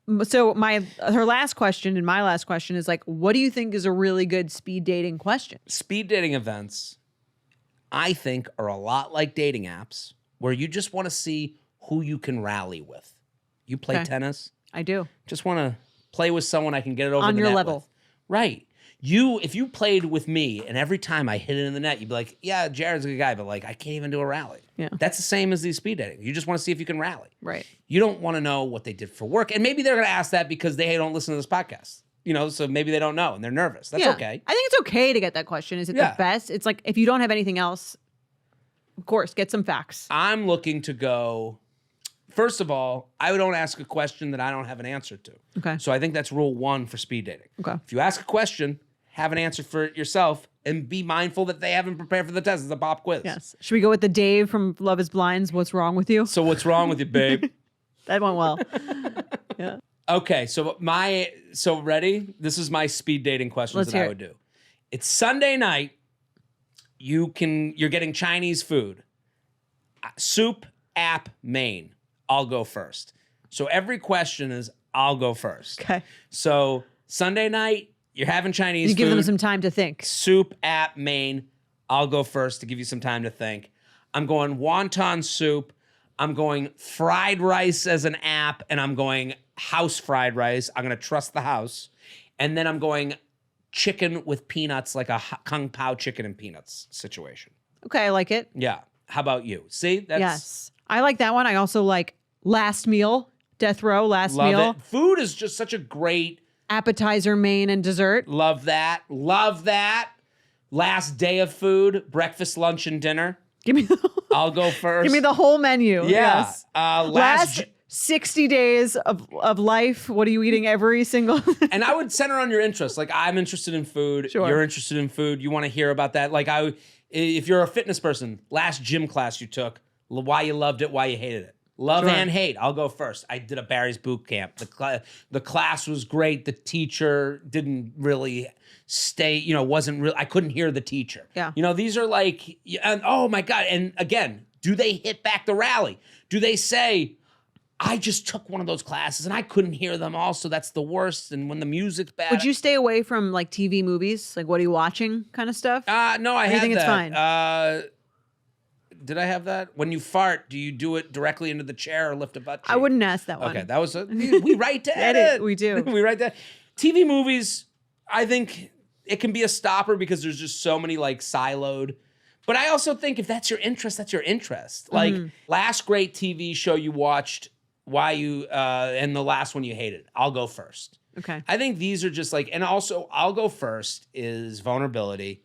her last question and my last question is like, what do you think is a really good speed dating question? Speed dating events, I think, are a lot like dating apps where you just want to see who you can rally with. You play Okay. tennis? I do. Just want to play with someone I can get it over On the your net level. with. Right. If you played with me and every time I hit it in the net, you'd be like, yeah, Jared's a good guy, but like I can't even do a rally. Yeah. That's the same as these speed dating. You just want to see if you can rally. Right. You don't want to know what they did for work. And maybe they're going to ask that because they don't listen to this podcast. You know, so maybe they don't know and they're nervous. That's okay. I think it's okay to get that question. Is it Yeah. the best? It's like if you don't have anything else, of course, get some facts. I'm looking to go, first of all, I don't ask a question that I don't have an answer to. Okay. So I think that's rule 1 for speed dating. Okay. If you ask a question, have an answer for it yourself and be mindful that they haven't prepared for the test. It's a pop quiz. Yes. Should we go with the Dave from Love is Blind's What's Wrong with You? So what's wrong with you, babe? That went well. Yeah. Okay, so ready? This is my speed dating questions Let's that hear I it. would do. It's Sunday night. You're getting Chinese food. Soup, app, main. I'll go first. So every question is I'll go first. Okay. So Sunday night, you're having Chinese You food. give them some time to think. Soup, app, main. I'll go first to give you some time to think. I'm going wonton soup. I'm going fried rice as an app, and I'm going house fried rice. I'm going to trust the house. And then I'm going chicken with peanuts, like a Kung Pao chicken and peanuts situation. Okay, I like it. Yeah. How about you? See? That's Yes. I like that one. I also like last meal, death row, last love meal, it. Food is just such a great appetizer, main, and dessert. love that. Love that. Last day of food, breakfast, lunch, and dinner. Give me the, I'll go first. give me the whole menu. Yeah. Yes. Last 60 days of life. What are you eating every single? and I would center on your interests. Like I'm interested in food. Sure. You're interested in food. You want to hear about that. Like if you're a fitness person, last gym class you took, why you loved it, why you hated it. Love Sure. and hate. I'll go first. I did a Barry's boot camp. The class was great. The teacher didn't really stay, wasn't real. I couldn't hear the teacher. Yeah. These are and oh my God. And again, do they hit back the rally? Do they say, I just took one of those classes and I couldn't hear them all, so that's the worst. And when the music's bad. Would you stay away from like TV movies? Like what are you watching kind of stuff? No, I or had you think that. It's fine? Did I have that? When you fart, do you do it directly into the chair or lift a butt cheek? I wouldn't ask that one. Okay, that was we write to edit. We do. We write that. TV movies, I think it can be a stopper because there's just so many like siloed. But I also think if that's your interest, that's your interest. Like last great TV show you watched, and the last one you hated. I'll go first. Okay. I think these are just like, and also I'll go first is vulnerability.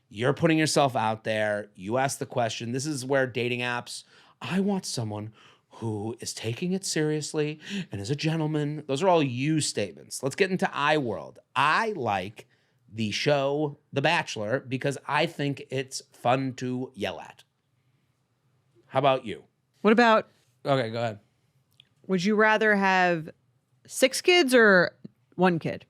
You're putting yourself out there. You ask the question. This is where dating apps, I want someone who is taking it seriously and is a gentleman. Those are all you statements. Let's get into I world. I like the show The Bachelor because I think it's fun to yell at. How about you? What about, Okay, go ahead. would you rather have 6 kids or 1 kid?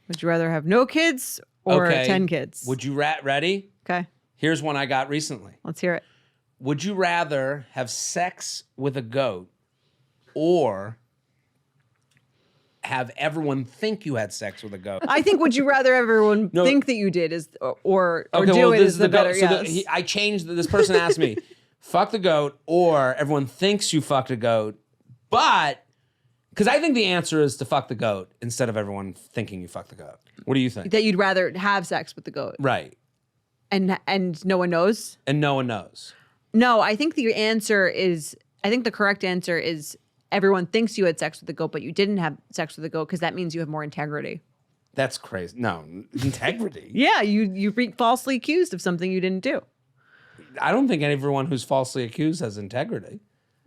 Would you rather have no kids or 10 kids? Would you ready? Okay. Here's one I got recently. Let's hear it. Would you rather have sex with a goat or have everyone think you had sex with a goat? I think would you rather everyone think that you did or do it is the better. So Yes. I changed. This person asked me, fuck the goat or everyone thinks you fucked a goat. But, because I think the answer is to fuck the goat instead of everyone thinking you fucked the goat. What do you think? That you'd rather have sex with the goat. Right. And no one knows? And no one knows. No, I think the correct answer is everyone thinks you had sex with the goat, but you didn't have sex with the goat because that means you have more integrity. That's crazy. No, integrity. Yeah, you falsely accused of something you didn't do. I don't think everyone who's falsely accused has integrity.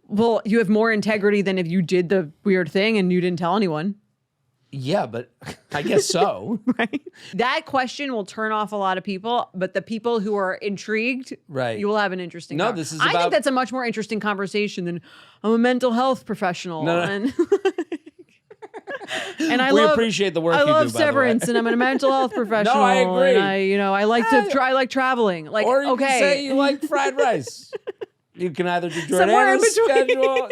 Well, you have more integrity than if you did the weird thing and you didn't tell anyone. Yeah, but I guess so. Right? That question will turn off a lot of people, but the people who are intrigued, right, you will have an interesting No, this is about... I think that's a much more interesting conversation than I'm a mental health professional. No. And we appreciate the work you do, I love Severance, and I'm a mental health professional. No, I agree. And I like I like traveling. Like, or you okay, can say you like fried rice. You can either do somewhere in Jordana's between. schedule.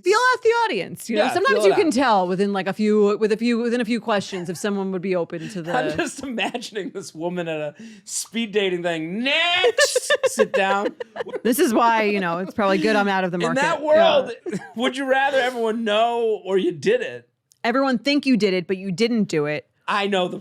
Feel out the audience. You know, sometimes you can tell within a few questions if someone would be open to the. I'm just imagining this woman at a speed dating thing. Next, sit down. This is why it's probably good I'm out of the market. In that world, would you rather everyone know or you did it? Everyone think you did it, but you didn't do it. I know the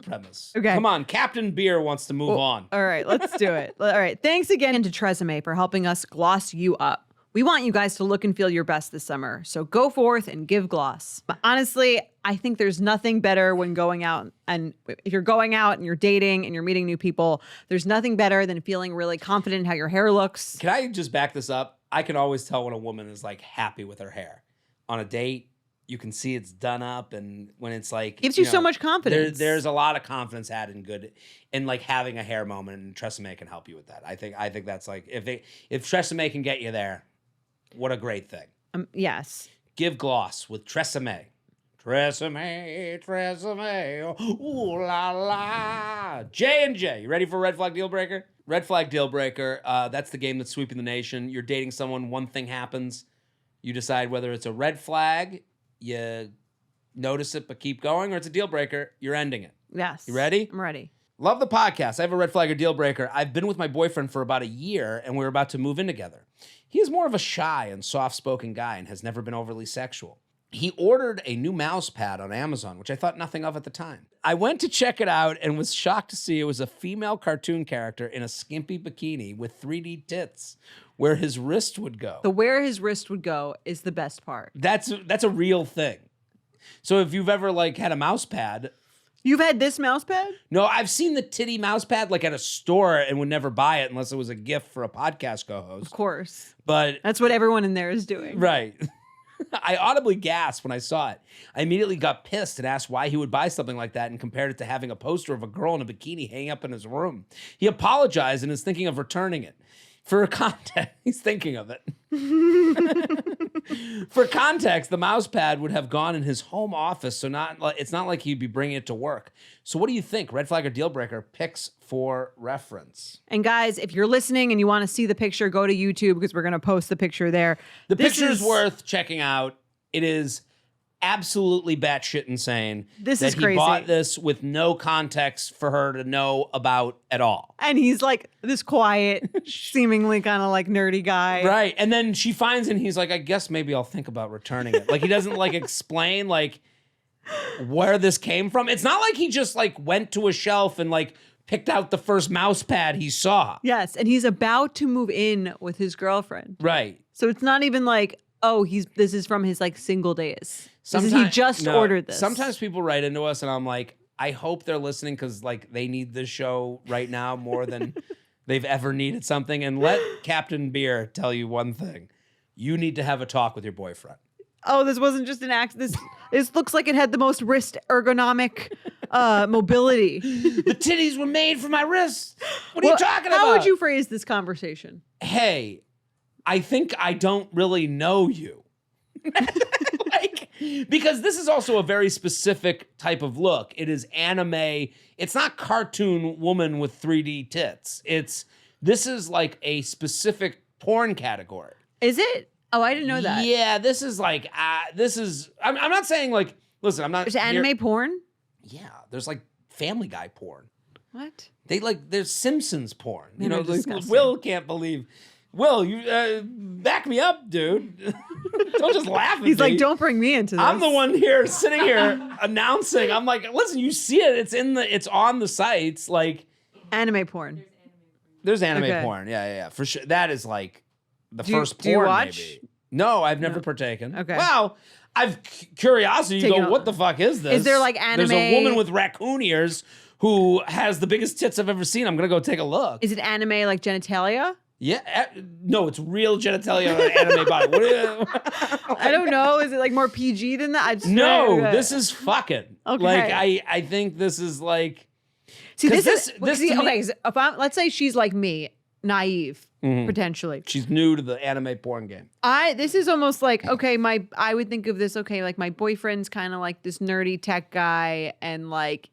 premise. Okay. Come on, Captain Beer wants to move on. All right, let's do it. All right. Thanks again to Tresemme for helping us gloss you up. We want you guys to look and feel your best this summer, so go forth and give gloss. But honestly, I think there's nothing better when going out, and if you're going out and you're dating and you're meeting new people, there's nothing better than feeling really confident in how your hair looks. Can I just back this up? I can always tell when a woman is like happy with her hair. On a date, you can see it's done up, and when it's like gives you so much confidence. There's a lot of confidence had in like having a hair moment, and Tresemme can help you with that. I think that's like if Tresemme can get you there, what a great thing. Yes. Give gloss with Tresemme. Tresemme, ooh la la. J&J, you ready for Red Flag Deal Breaker? Red Flag Deal Breaker, that's the game that's sweeping the nation. You're dating someone, one thing happens. You decide whether it's a red flag, you notice it but keep going, or it's a deal breaker, you're ending it. Yes. You ready? I'm ready. Love the podcast. I have a red flag or deal breaker. I've been with my boyfriend for about a year, and we're about to move in together. He is more of a shy and soft-spoken guy and has never been overly sexual. He ordered a new mouse pad on Amazon, which I thought nothing of at the time. I went to check it out and was shocked to see it was a female cartoon character in a skimpy bikini with 3D tits where his wrist would go. Where his wrist would go is the best part. That's a real thing. So if you've ever had a mouse pad. You've had this mouse pad? No, I've seen the titty mouse pad at a store and would never buy it unless it was a gift for a podcast co-host. Of course. But that's what everyone in there is doing. Right. I audibly gasped when I saw it. I immediately got pissed and asked why he would buy something like that and compared it to having a poster of a girl in a bikini hanging up in his room. He apologized and is thinking of returning it. For context, he's thinking of it. For context, the mouse pad would have gone in his home office, so it's not like he'd be bringing it to work. So what do you think? Red flag or deal breaker? Picks for reference. And guys, if you're listening and you want to see the picture, go to YouTube because we're going to post the picture there. The picture's worth checking out. It is absolutely batshit insane. This is crazy. He bought this with no context for her to know about at all. And he's like this quiet, seemingly kind of like nerdy guy. Right. And then she finds it and he's like, I guess maybe I'll think about returning it. Like he doesn't like explain like where this came from. It's not like he just like went to a shelf and like picked out the first mouse pad he saw. Yes. And he's about to move in with his girlfriend. Right. So it's not even like, oh, this is from his like single days. He just ordered this. Sometimes people write into us and I'm like, I hope they're listening because like they need this show right now more than they've ever needed something. And let Captain Beer tell you one thing. You need to have a talk with your boyfriend. Oh, this wasn't just an accident. This looks like it had the most wrist ergonomic mobility. The titties were made for my wrists. What are you talking about? How would you phrase this conversation? Hey, I think I don't really know you. Because this is also a very specific type of look. It is anime. It's not cartoon woman with 3D tits. This is like a specific porn category. Is it? Oh, I didn't know that. Yeah, this is like, I'm not saying like, listen, I'm not. There's anime porn? Yeah, there's like Family Guy porn. What? There's Simpsons porn. You know, like, disgusting. Will can't believe. Will, you back me up, dude. Don't just laugh at me. He's like, don't bring me into this. I'm the one here sitting here announcing. I'm like, listen, you see it. It's on the sites. Like anime porn. There's anime porn. Yeah, for sure. That is like the first porn. Do you watch? Maybe. No, I've never partaken. Okay. Well, I've curiosity. You go, what the fuck is this? Is there like anime? There's a woman with raccoon ears who has the biggest tits I've ever seen. I'm gonna go take a look. Is it anime like genitalia? Yeah, no, it's real genitalia on an anime body. I don't know. Is it like more PG than that? No, this is fucking. Okay. Like I think this is like. See, this okay. So let's say she's like me, naive, potentially. She's new to the anime porn game. This is almost like, okay, I would think of this, okay, like my boyfriend's kind of like this nerdy tech guy and like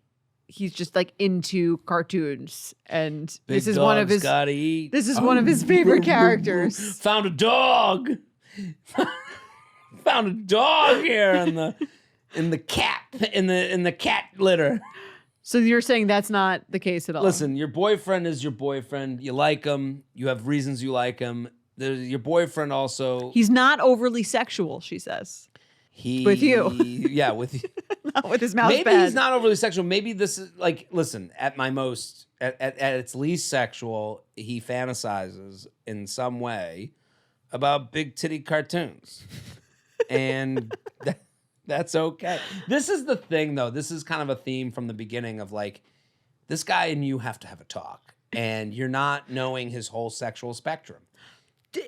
he's just like into cartoons and Big this is one of his gotta eat. This is one of his favorite characters. Found a dog. Found a dog here in the cat litter. So you're saying that's not the case at all? Listen, your boyfriend is your boyfriend. You like him. You have reasons you like him. Your boyfriend also. He's not overly sexual, she says. With you. Yeah, with you. Not with his mouse Maybe pad. he's not overly sexual. Maybe this is like, listen, at its least sexual, he fantasizes in some way about big titty cartoons. And that's okay. This is the thing, though. This is kind of a theme from the beginning of like, this guy and you have to have a talk. And you're not knowing his whole sexual spectrum.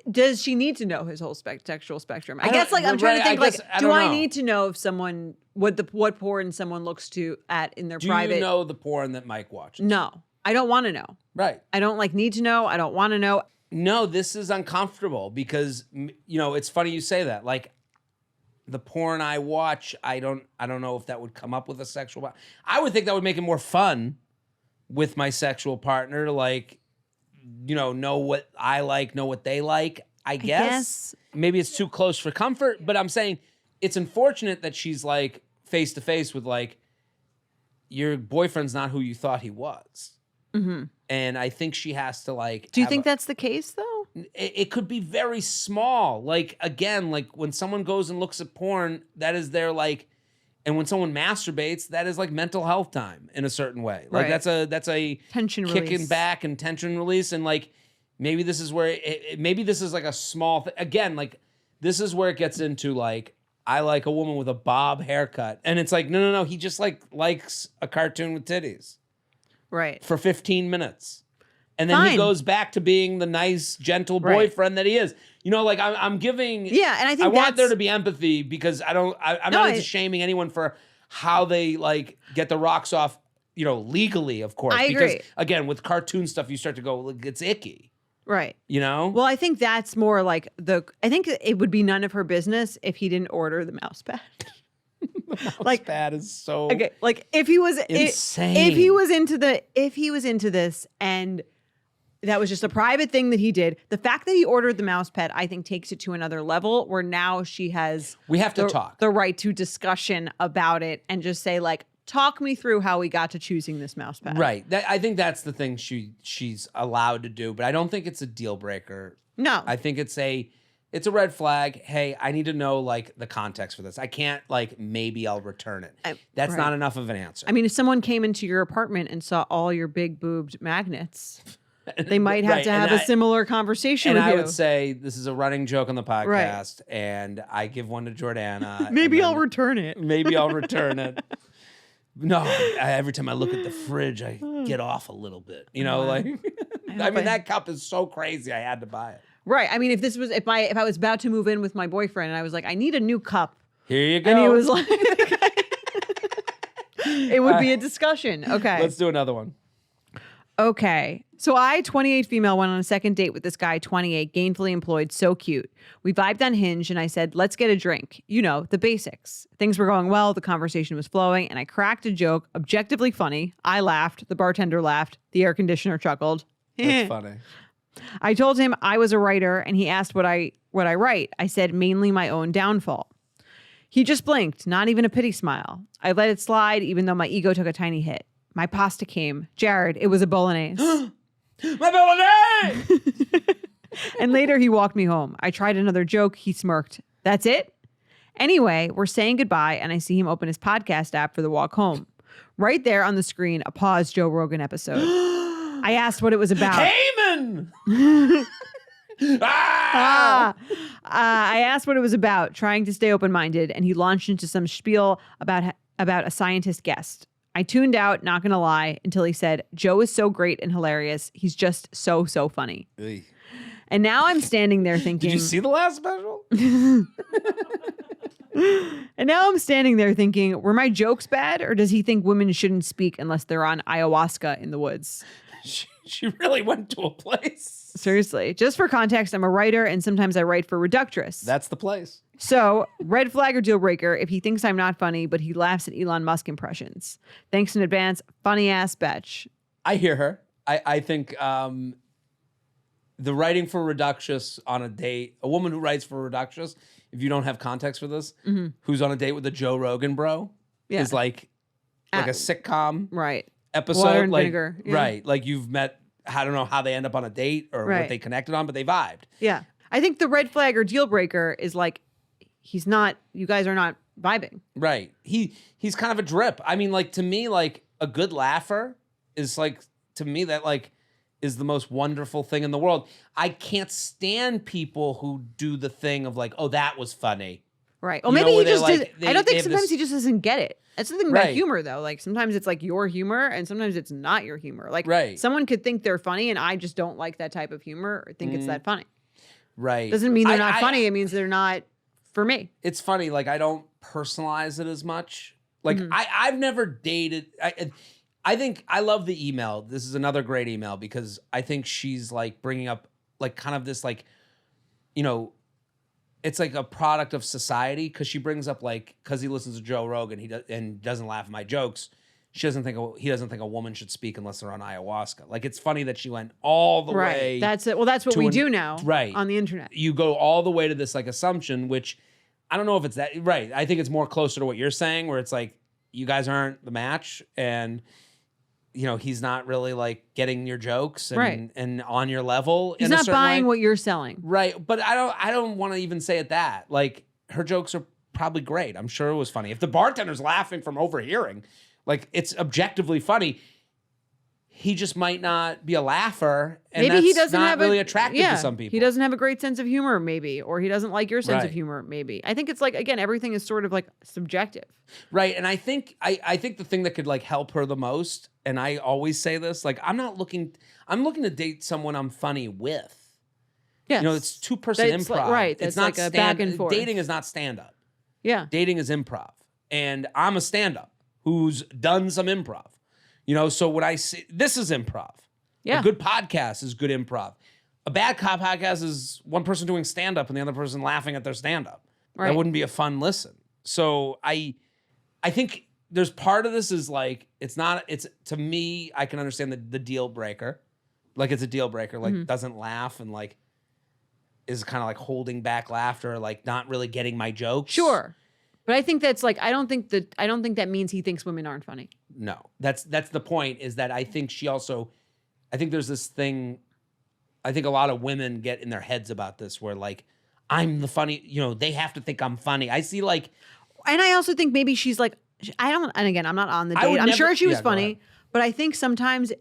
Does she need to know his whole sexual spectrum? I guess like I'm trying to think like, do I need to know if someone what porn someone looks to at in their private? Do you know the porn that Mike watches? No, I don't want to know. Right. I don't like need to know. I don't want to know. No, this is uncomfortable because it's funny you say that. Like the porn I watch, I don't know if that would come up with a sexual. I would think that would make it more fun with my sexual partner to like. Know what I like, know what they like, I guess. Maybe it's too close for comfort, but I'm saying it's unfortunate that she's like face to face with like, your boyfriend's not who you thought he was. Mm-hmm. And I think she has to like. Do you think that's the case though? It could be very small. Like, again, like when someone goes and looks at porn, that is their like, and when someone masturbates, that is like mental health time in a certain way. Like that's a tension kicking release. Back and tension release. And like, maybe this is where, maybe this is like a small thing. Again, like this is where it gets into like, I like a woman with a bob haircut. And it's like, no. He just like likes a cartoon with titties. Right. For 15 minutes. And then he goes back to being the nice, gentle boyfriend that he is. Like I'm giving. Yeah, and I think I want there to be empathy because I'm not into shaming anyone for how they like get the rocks off, legally, of course. I agree. Because again, with cartoon stuff, you start to go, look, it's icky. Right. You know? Well, I think that's more like I think it would be none of her business if he didn't order the mouse pad. Like that is so okay. Like if he was insane. If he was into this and that was just a private thing that he did. The fact that he ordered the mouse pad, I think, takes it to another level where now she has we have to talk the right to discussion about it and just say like, talk me through how we got to choosing this mouse pad. Right. I think that's the thing she's allowed to do, but I don't think it's a deal breaker. No. I think it's a red flag. Hey, I need to know like the context for this. I can't like maybe I'll return it. That's not enough of an answer. I mean, if someone came into your apartment and saw all your big boobed magnets, they might have to have a similar conversation with you. And I would say this is a running joke on the podcast, and I give one to Jordana. Maybe I'll return it. Maybe I'll return it. No, every time I look at the fridge, I get off a little bit. You know, like I mean, that cup is so crazy. I had to buy it. Right. I mean, if I was about to move in with my boyfriend and I was like, I need a new cup. Here you go. And he was like, it would be a discussion. Okay. Let's do another one. Okay. So I, 28 female, went on a second date with this guy, 28, gainfully employed, so cute. We vibed on Hinge and I said, let's get a drink. You know, the basics. Things were going well. The conversation was flowing and I cracked a joke, objectively funny. I laughed. The bartender laughed. The air conditioner chuckled. That's funny. I told him I was a writer and he asked what I write. I said, mainly my own downfall. He just blinked, not even a pity smile. I let it slide even though my ego took a tiny hit. My pasta came. Jared, it was a bolognese. My bolognese! And later he walked me home. I tried another joke. He smirked. That's it? Anyway, we're saying goodbye and I see him open his podcast app for the walk home. Right there on the screen, a paused Joe Rogan episode. I asked what it was about. Heyman! I asked what it was about, trying to stay open-minded, and he launched into some spiel about a scientist guest. I tuned out, not gonna lie, until he said, Joe is so great and hilarious. He's just so funny. Ey. And now I'm standing there thinking... Did you see the last special? And now I'm standing there thinking, were my jokes bad? Or does he think women shouldn't speak unless they're on ayahuasca in the woods? She really went to a place. Seriously. Just for context, I'm a writer and sometimes I write for Reductress. That's the place. So, red flag or deal breaker if he thinks I'm not funny, but he laughs at Elon Musk impressions. Thanks in advance, funny ass bitch. I hear her. I think the writing for Reductress on a date, a woman who writes for Reductress, if you don't have context for this, who's on a date with a Joe Rogan bro, is like a sitcom episode. Water and like, vinegar. Yeah. Right. Like you've met, I don't know how they end up on a date or what they connected on, but they vibed. Yeah. I think the red flag or deal breaker is like, you guys are not vibing. Right. He's kind of a drip. I mean, like to me, like a good laugher is like, to me that like is the most wonderful thing in the world. I can't stand people who do the thing of like, oh, that was funny. Right. Well, maybe he just I don't think sometimes he just doesn't get it. That's the thing about humor, though. Like sometimes it's like your humor and sometimes it's not your humor. Like someone could think they're funny and I just don't like that type of humor or think it's that funny. Right. Doesn't mean they're not funny. It means they're not for me. It's funny. Like I don't personalize it as much. Like I've never dated. I think I love the email. This is another great email because I think she's like bringing up like kind of this like, you know, it's like a product of society because she brings up like, because he listens to Joe Rogan and doesn't laugh at my jokes. He doesn't think a woman should speak unless they're on ayahuasca. Like it's funny that she went all the way. That's it. Well, that's what we do now. Right. On the internet. You go all the way to this like assumption, which I don't know if it's that right. I think it's more closer to what you're saying, where it's like you guys aren't the match, and you know he's not really like getting your jokes and on your level. He's not buying what you're selling. Right. But I don't want to even say it that. Like her jokes are probably great. I'm sure it was funny. If the bartender's laughing from overhearing, like it's objectively funny. He just might not be a laugher, and maybe he doesn't have really attractive to some people. He doesn't have a great sense of humor, maybe, or he doesn't like your sense of humor, maybe. I think it's like again, everything is sort of like subjective, right? And I think the thing that could like help her the most, and I always say this, like I'm looking to date someone I'm funny with. Yes. You know, it's 2-person improv, like, right? It's not like a back and forth. Dating is not stand up. Yeah, dating is improv, and I'm a stand up who's done some improv. You know, so when I say this is improv, a good podcast is good improv. A bad cop podcast is one person doing stand-up and the other person laughing at their stand-up. Right. That wouldn't be a fun listen. So I think there's part of this is like, it's to me, I can understand the deal breaker. Like it's a deal breaker, like doesn't laugh and like is kind of like holding back laughter, like not really getting my jokes. Sure. But I think that's like, I don't think that means he thinks women aren't funny. No, that's the point, is that I think I think there's this thing, I think a lot of women get in their heads about this where like, I'm the funny, they have to think I'm funny. I see like. And I also think maybe she's like, and again, I'm not on the date. I'm sure she was funny, but I think sometimes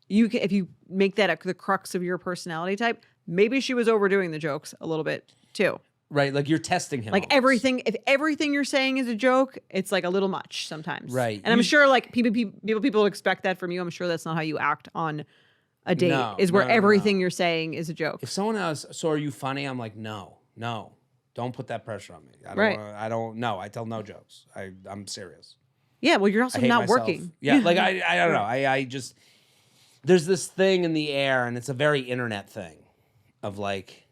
if you make that the crux of your personality type, maybe she was overdoing the jokes a little bit too. Right, like you're testing him. Like almost. if everything you're saying is a joke, it's like a little much sometimes. Right. And I'm sure like people expect that from you. I'm sure that's not how you act on a date, where everything you're saying is a joke. If someone asks, so are you funny? I'm like, no, don't put that pressure on me. I tell no jokes. I'm serious. Yeah, well, you're also not working. Yeah, like I don't know. I just, there's this thing in the air, and it's a very internet thing of like,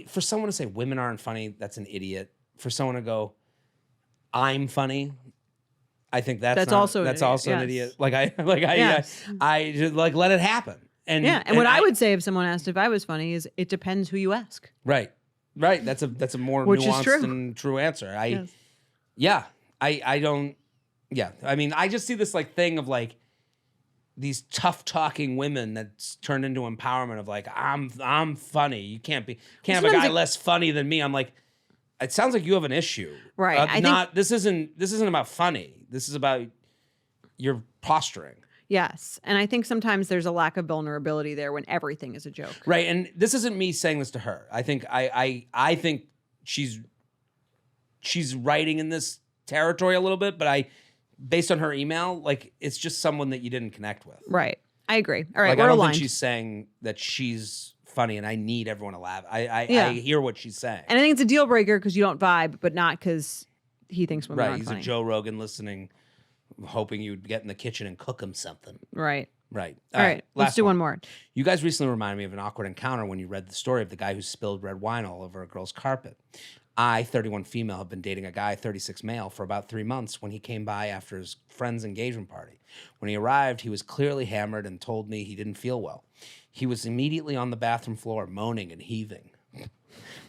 for someone to say women aren't funny, that's an idiot. For someone to go, I'm funny, I think that's also an idiot. I just like let it happen. And what I would say if someone asked if I was funny is it depends who you ask. Right. That's a more nuanced and true answer. I don't. Yeah, I mean, I just see this like thing of like these tough talking women that's turned into empowerment of like I'm funny. You can't have a guy less funny than me. I'm like, it sounds like you have an issue, right? This isn't about funny. This is about your posturing. Yes, and I think sometimes there's a lack of vulnerability there when everything is a joke. Right, and this isn't me saying this to her. I think I think she's writing in this territory a little bit, but based on her email, like it's just someone that you didn't connect with. Right. I agree. All right, like, we're I don't aligned. think she's saying that she's funny and I need everyone to laugh. I hear what she's saying. And I think it's a deal breaker because you don't vibe, but not because he thinks women aren't funny. He's a Joe Rogan listening, hoping you'd get in the kitchen and cook him something. Right. Right. All right. Let's do one more. You guys recently reminded me of an awkward encounter when you read the story of the guy who spilled red wine all over a girl's carpet. I, 31 female, have been dating a guy, 36 male, for about 3 months when he came by after his friend's engagement party. When he arrived, he was clearly hammered and told me he didn't feel well. He was immediately on the bathroom floor, moaning and heaving.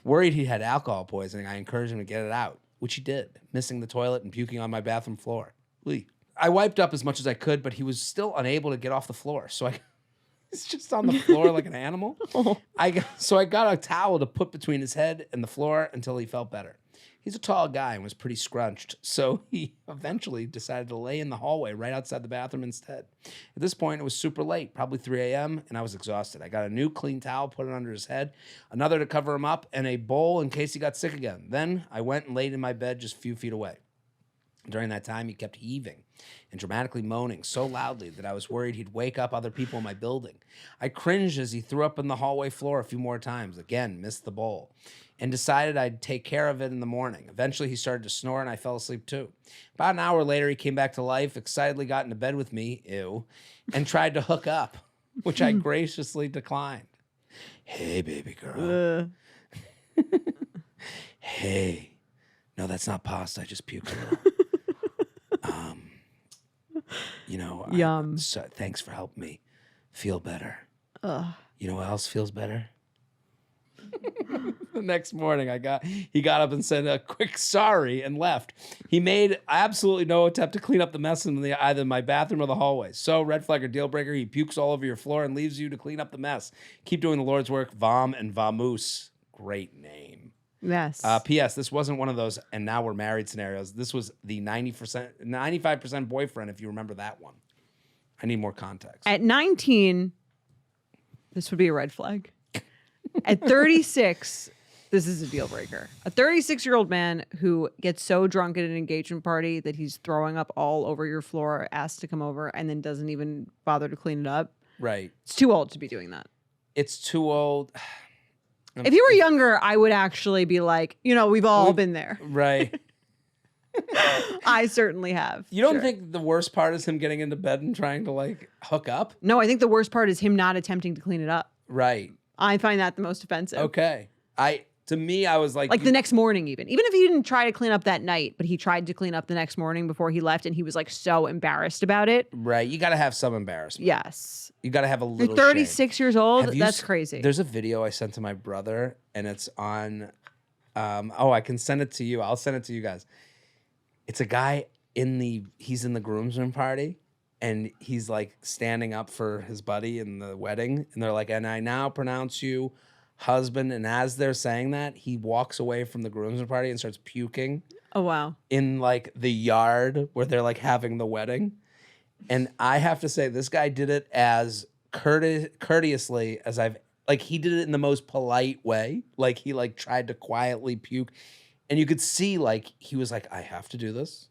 Worried he had alcohol poisoning, I encouraged him to get it out, which he did, missing the toilet and puking on my bathroom floor. I wiped up as much as I could, but he was still unable to get off the floor, so he's just on the floor like an animal. So I got a towel to put between his head and the floor until he felt better. He's a tall guy and was pretty scrunched, so he eventually decided to lay in the hallway right outside the bathroom instead. At this point, it was super late, probably 3 a.m., and I was exhausted. I got a new clean towel, put it under his head, another to cover him up, and a bowl in case he got sick again. Then I went and laid in my bed just a few feet away. During that time, he kept heaving and dramatically moaning so loudly that I was worried he'd wake up other people in my building. I cringed as he threw up on the hallway floor a few more times, again, missed the bowl, and decided I'd take care of it in the morning. Eventually, he started to snore, and I fell asleep too. About an hour later, he came back to life, excitedly got into bed with me, and tried to hook up, which I graciously declined. Hey, baby girl. Hey. No, that's not pasta. I just puked a little. Yum. So thanks for helping me feel better. Ugh. You know what else feels better? The next morning, he got up and said a quick sorry and left. He made absolutely no attempt to clean up the mess in either my bathroom or the hallway. So, red flag or deal breaker, he pukes all over your floor and leaves you to clean up the mess. Keep doing the Lord's work. Vam and Vamoose. Great name. Yes. P.S. This wasn't one of those and now we're married scenarios. This was the 95% boyfriend, if you remember that one. I need more context. At 19, this would be a red flag. At 36, this is a deal breaker. A 36-year-old man who gets so drunk at an engagement party that he's throwing up all over your floor, asks to come over, and then doesn't even bother to clean it up. Right. It's too old to be doing that. It's too old. If you were younger, I would actually be like, we've all been there. Right. I certainly have. You don't think the worst part is him getting into bed and trying to hook up? No, I think the worst part is him not attempting to clean it up. Right. I find that the most offensive. Okay. To me, I was like the next morning, even if he didn't try to clean up that night, but he tried to clean up the next morning before he left, and he was like so embarrassed about it. Right. You got to have some embarrassment. Yes. You got to have a little. You're 36 years old. That's crazy. There's a video I sent to my brother, and it's on. I can send it to you. I'll send it to you guys. It's a guy he's in the groomsmen party, and he's like standing up for his buddy in the wedding, and they're like, "And I now pronounce you husband." And as they're saying that, he walks away from the groomsmen party and starts puking. Oh wow! In like the yard where they're like having the wedding, and I have to say this guy did it as courteously as he did it in the most polite way. Like he like tried to quietly puke, and you could see like he was like, "I have to do this.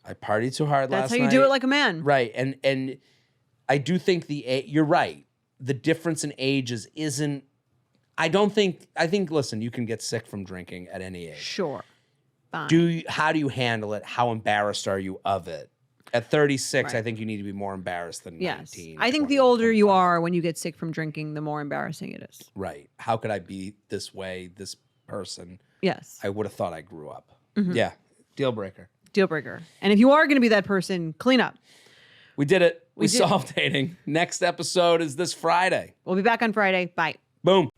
I partied too hard last night." That's how you do it like a man, right? And I do think you're right. The difference in ages isn't. I think. Listen, you can get sick from drinking at any age. Sure. Fine. How do you handle it? How embarrassed are you of it? At 36, Right. I think you need to be more embarrassed than 19. I think 20, the older you 25. are when you get sick from drinking, the more embarrassing it is. Right. How could I be this way, this person? Yes. I would have thought I grew up. Yeah. Deal breaker. Deal breaker. And if you are going to be that person, clean up. We did it. We solved dating. Next episode is this Friday. We'll be back on Friday. Bye. Boom.